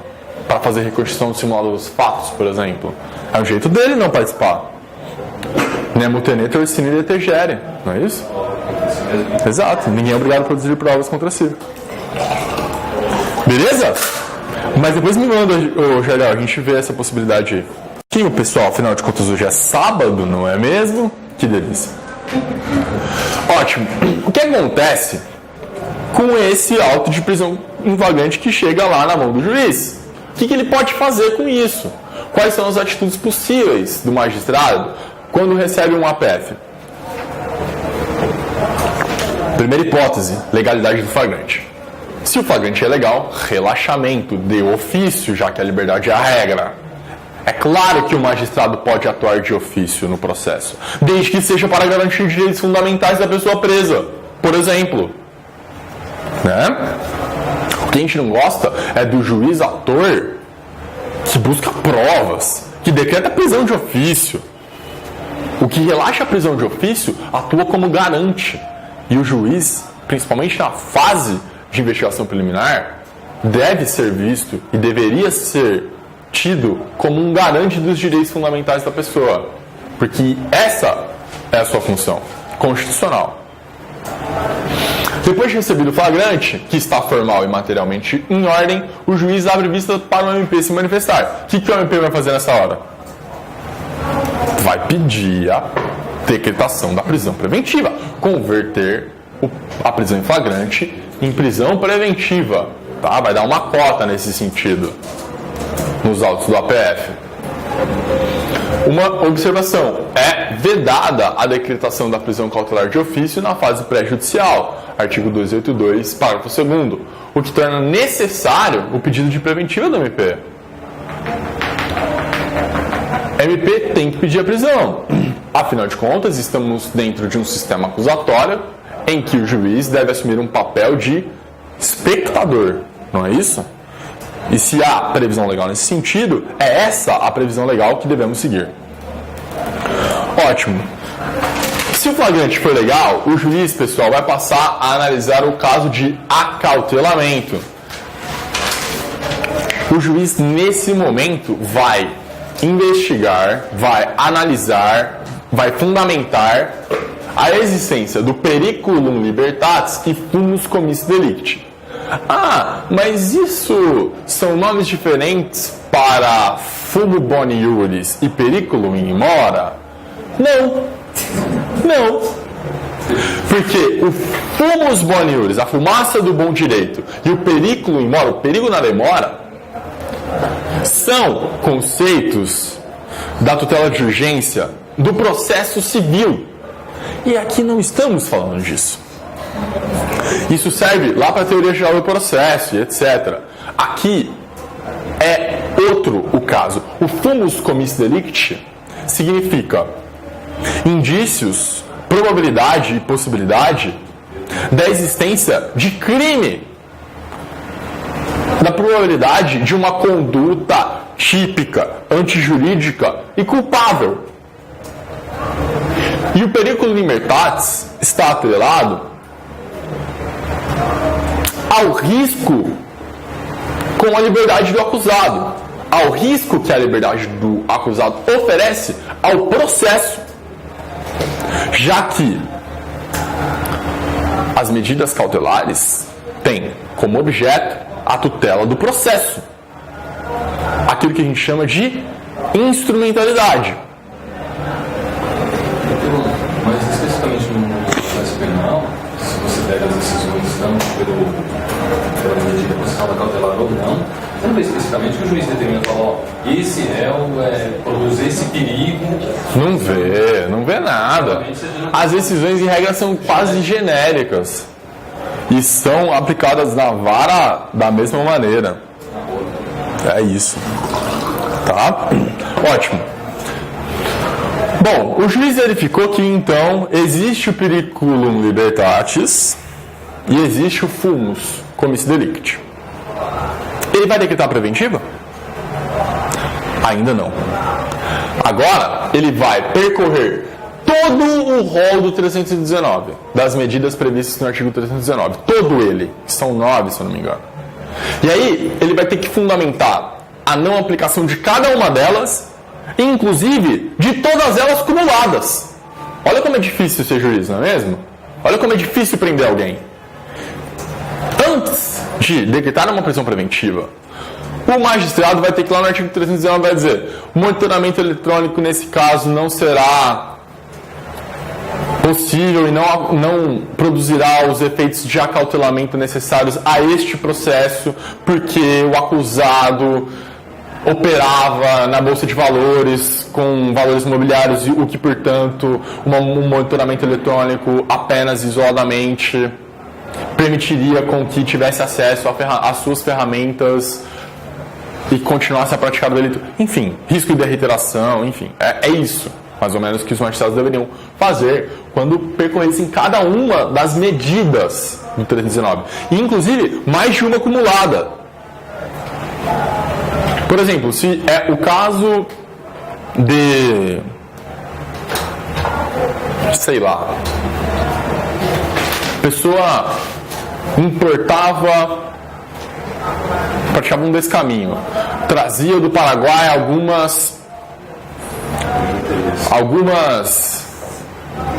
para fazer reconstituição do simulado dos fatos, por exemplo. É um jeito dele não participar. Nemo tenente sine detegere, não é isso? Exato, ninguém é obrigado a produzir provas contra si. Beleza? Mas depois me manda, Geral, a gente vê essa possibilidade aí. Sim, pessoal, afinal de contas hoje é sábado, não é mesmo? Que delícia. Ótimo. O que acontece com esse auto de prisão em flagrante que chega lá na mão do juiz? O que ele pode fazer com isso? Quais são as atitudes possíveis do magistrado quando recebe um APF? Primeira hipótese, legalidade do flagrante. Se o flagrante é legal, relaxamento de ofício, já que a liberdade é a regra. É claro que o magistrado pode atuar de ofício no processo, desde que seja para garantir direitos fundamentais da pessoa presa, por exemplo. Né? O que a gente não gosta é do juiz ator que busca provas, que decreta prisão de ofício. O que relaxa a prisão de ofício atua como garante. E o juiz, principalmente na fase de investigação preliminar, deve ser visto e deveria ser tido como um garante dos direitos fundamentais da pessoa, porque essa é a sua função constitucional. Depois de recebido o flagrante, que está formal e materialmente em ordem, o juiz abre vista para o MP se manifestar. O que o MP vai fazer nessa hora? Vai pedir a decretação da prisão preventiva, converter a prisão em flagrante em prisão preventiva, tá? Vai dar uma cota nesse sentido nos autos do APF. Uma observação: é vedada a decretação da prisão cautelar de ofício na fase pré-judicial, artigo 282, parágrafo 2º, o que torna necessário o pedido de preventiva do MP. MP tem que pedir a prisão. Afinal de contas, estamos dentro de um sistema acusatório em que o juiz deve assumir um papel de espectador, não é isso? E se há previsão legal nesse sentido, é essa a previsão legal que devemos seguir. Ótimo. Se o flagrante for legal, o juiz, pessoal, vai passar a analisar o caso de acautelamento. O juiz, nesse momento, vai investigar, vai analisar, vai fundamentar a existência do periculum libertatis e fumus commissi delicti. Ah, mas isso são nomes diferentes para fumo boni iuris e periculum in mora? Não. Porque o fumus boni iuris, a fumaça do bom direito, e o periculum in mora, o perigo na demora, são conceitos da tutela de urgência do processo civil. E aqui não estamos falando disso. Isso serve lá para a teoria geral do processo e etc. Aqui é outro o caso. O fumus commis delicti significa indícios, probabilidade e possibilidade da existência de crime, da probabilidade de uma conduta típica, antijurídica e culpável. E o periculum libertatis está atrelado ao risco com a liberdade do acusado, ao risco que a liberdade do acusado oferece ao processo, já que as medidas cautelares têm como objeto a tutela do processo, aquilo que a gente chama de instrumentalidade. Mas especificamente no processo penal, se você pega as decisões tanto pela medida processual cautelar ou não vê especificamente que o juiz determina e fala, ó, esse réu produz esse perigo. Não vê nada. As decisões em regra são quase genéricas e são aplicadas na vara da mesma maneira. É isso. Tá? Ótimo. Bom, o juiz verificou que então existe o periculum libertatis e existe o fumus commis delicti. Ele vai decretar preventiva? Ainda não. Agora, ele vai percorrer todo o rol do 319, das medidas previstas no artigo 319. Todo ele. São 9, se eu não me engano. E aí, ele vai ter que fundamentar a não aplicação de cada uma delas, inclusive de todas elas cumuladas. Olha como é difícil ser juiz, não é mesmo? Olha como é difícil prender alguém. Antes de decretar uma prisão preventiva, o magistrado vai ter que ir lá no artigo 319 vai dizer: o monitoramento eletrônico nesse caso não será possível e não produzirá os efeitos de acautelamento necessários a este processo, porque o acusado operava na bolsa de valores com valores imobiliários, o que, portanto, um monitoramento eletrônico apenas isoladamente permitiria com que tivesse acesso às suas ferramentas e continuasse a praticar o delito. Enfim, risco de reiteração, enfim, é isso, mais ou menos, que os magistrados deveriam fazer quando percorressem cada uma das medidas do 319. E, inclusive, mais de uma acumulada. Por exemplo, se é o caso de, sei lá, pessoa importava, praticava um descaminho, trazia do Paraguai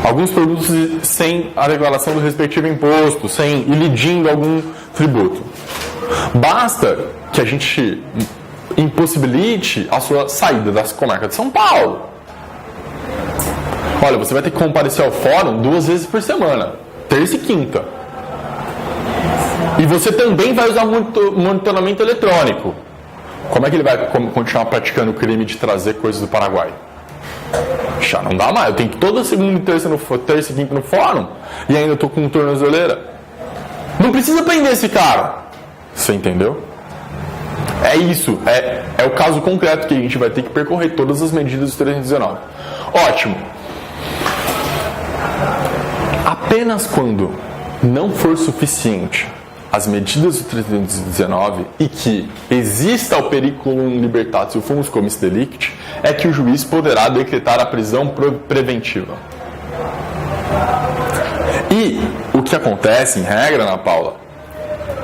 alguns produtos sem a declaração do respectivo imposto, sem ilidindo algum tributo. Basta que a gente impossibilite a sua saída da comarca de São Paulo. Olha, você vai ter que comparecer ao fórum 2 vezes por semana, terça e quinta. E você também vai usar monitoramento eletrônico. Como é que ele vai continuar praticando o crime de trazer coisas do Paraguai? Já não dá mais. Eu tenho que toda segunda e terça e quinta no fórum e ainda estou com tornozeleira. Não precisa prender esse cara. Você entendeu? É isso. É o caso concreto que a gente vai ter que percorrer todas as medidas do 319. Ótimo. Apenas quando não for suficiente as medidas do 319 e que exista o periculum libertatis e o fumus commis delicti, é que o juiz poderá decretar a prisão preventiva. E o que acontece, em regra, Ana Paula,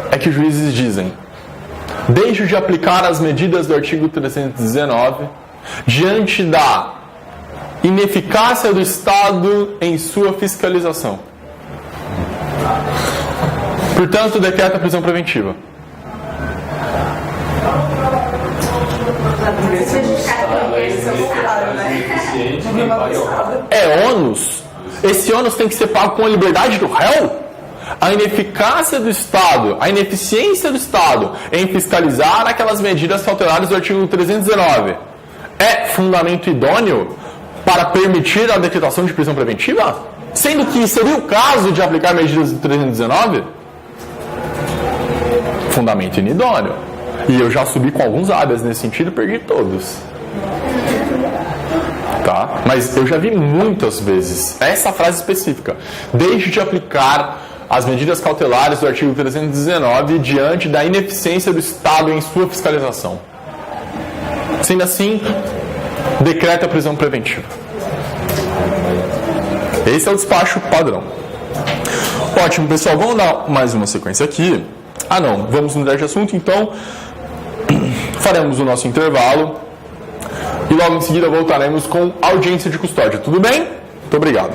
é que os juízes dizem: deixe de aplicar as medidas do artigo 319 diante da ineficácia do Estado em sua fiscalização. Portanto, decreta a prisão preventiva. Se a gente Esse é o contrário, né? Eficiente, quem paga é o réu. É ônus? Esse ônus tem que ser pago com a liberdade do réu? A ineficácia do Estado, a ineficiência do Estado em fiscalizar aquelas medidas cautelares do artigo 319 é fundamento idôneo para permitir a decretação de prisão preventiva? Sendo que seria o caso de aplicar medidas do 319? Fundamento inidôneo. E eu já subi com alguns habeas nesse sentido e perdi todos. Tá? Mas eu já vi muitas vezes essa frase específica. Deixe de aplicar as medidas cautelares do artigo 319 diante da ineficiência do Estado em sua fiscalização. Sendo assim, decreta a prisão preventiva. Esse é o despacho padrão. Ótimo, pessoal. Vamos dar mais uma sequência aqui. Vamos mudar de assunto, então faremos o nosso intervalo e logo em seguida voltaremos com audiência de custódia. Tudo bem? Muito obrigado.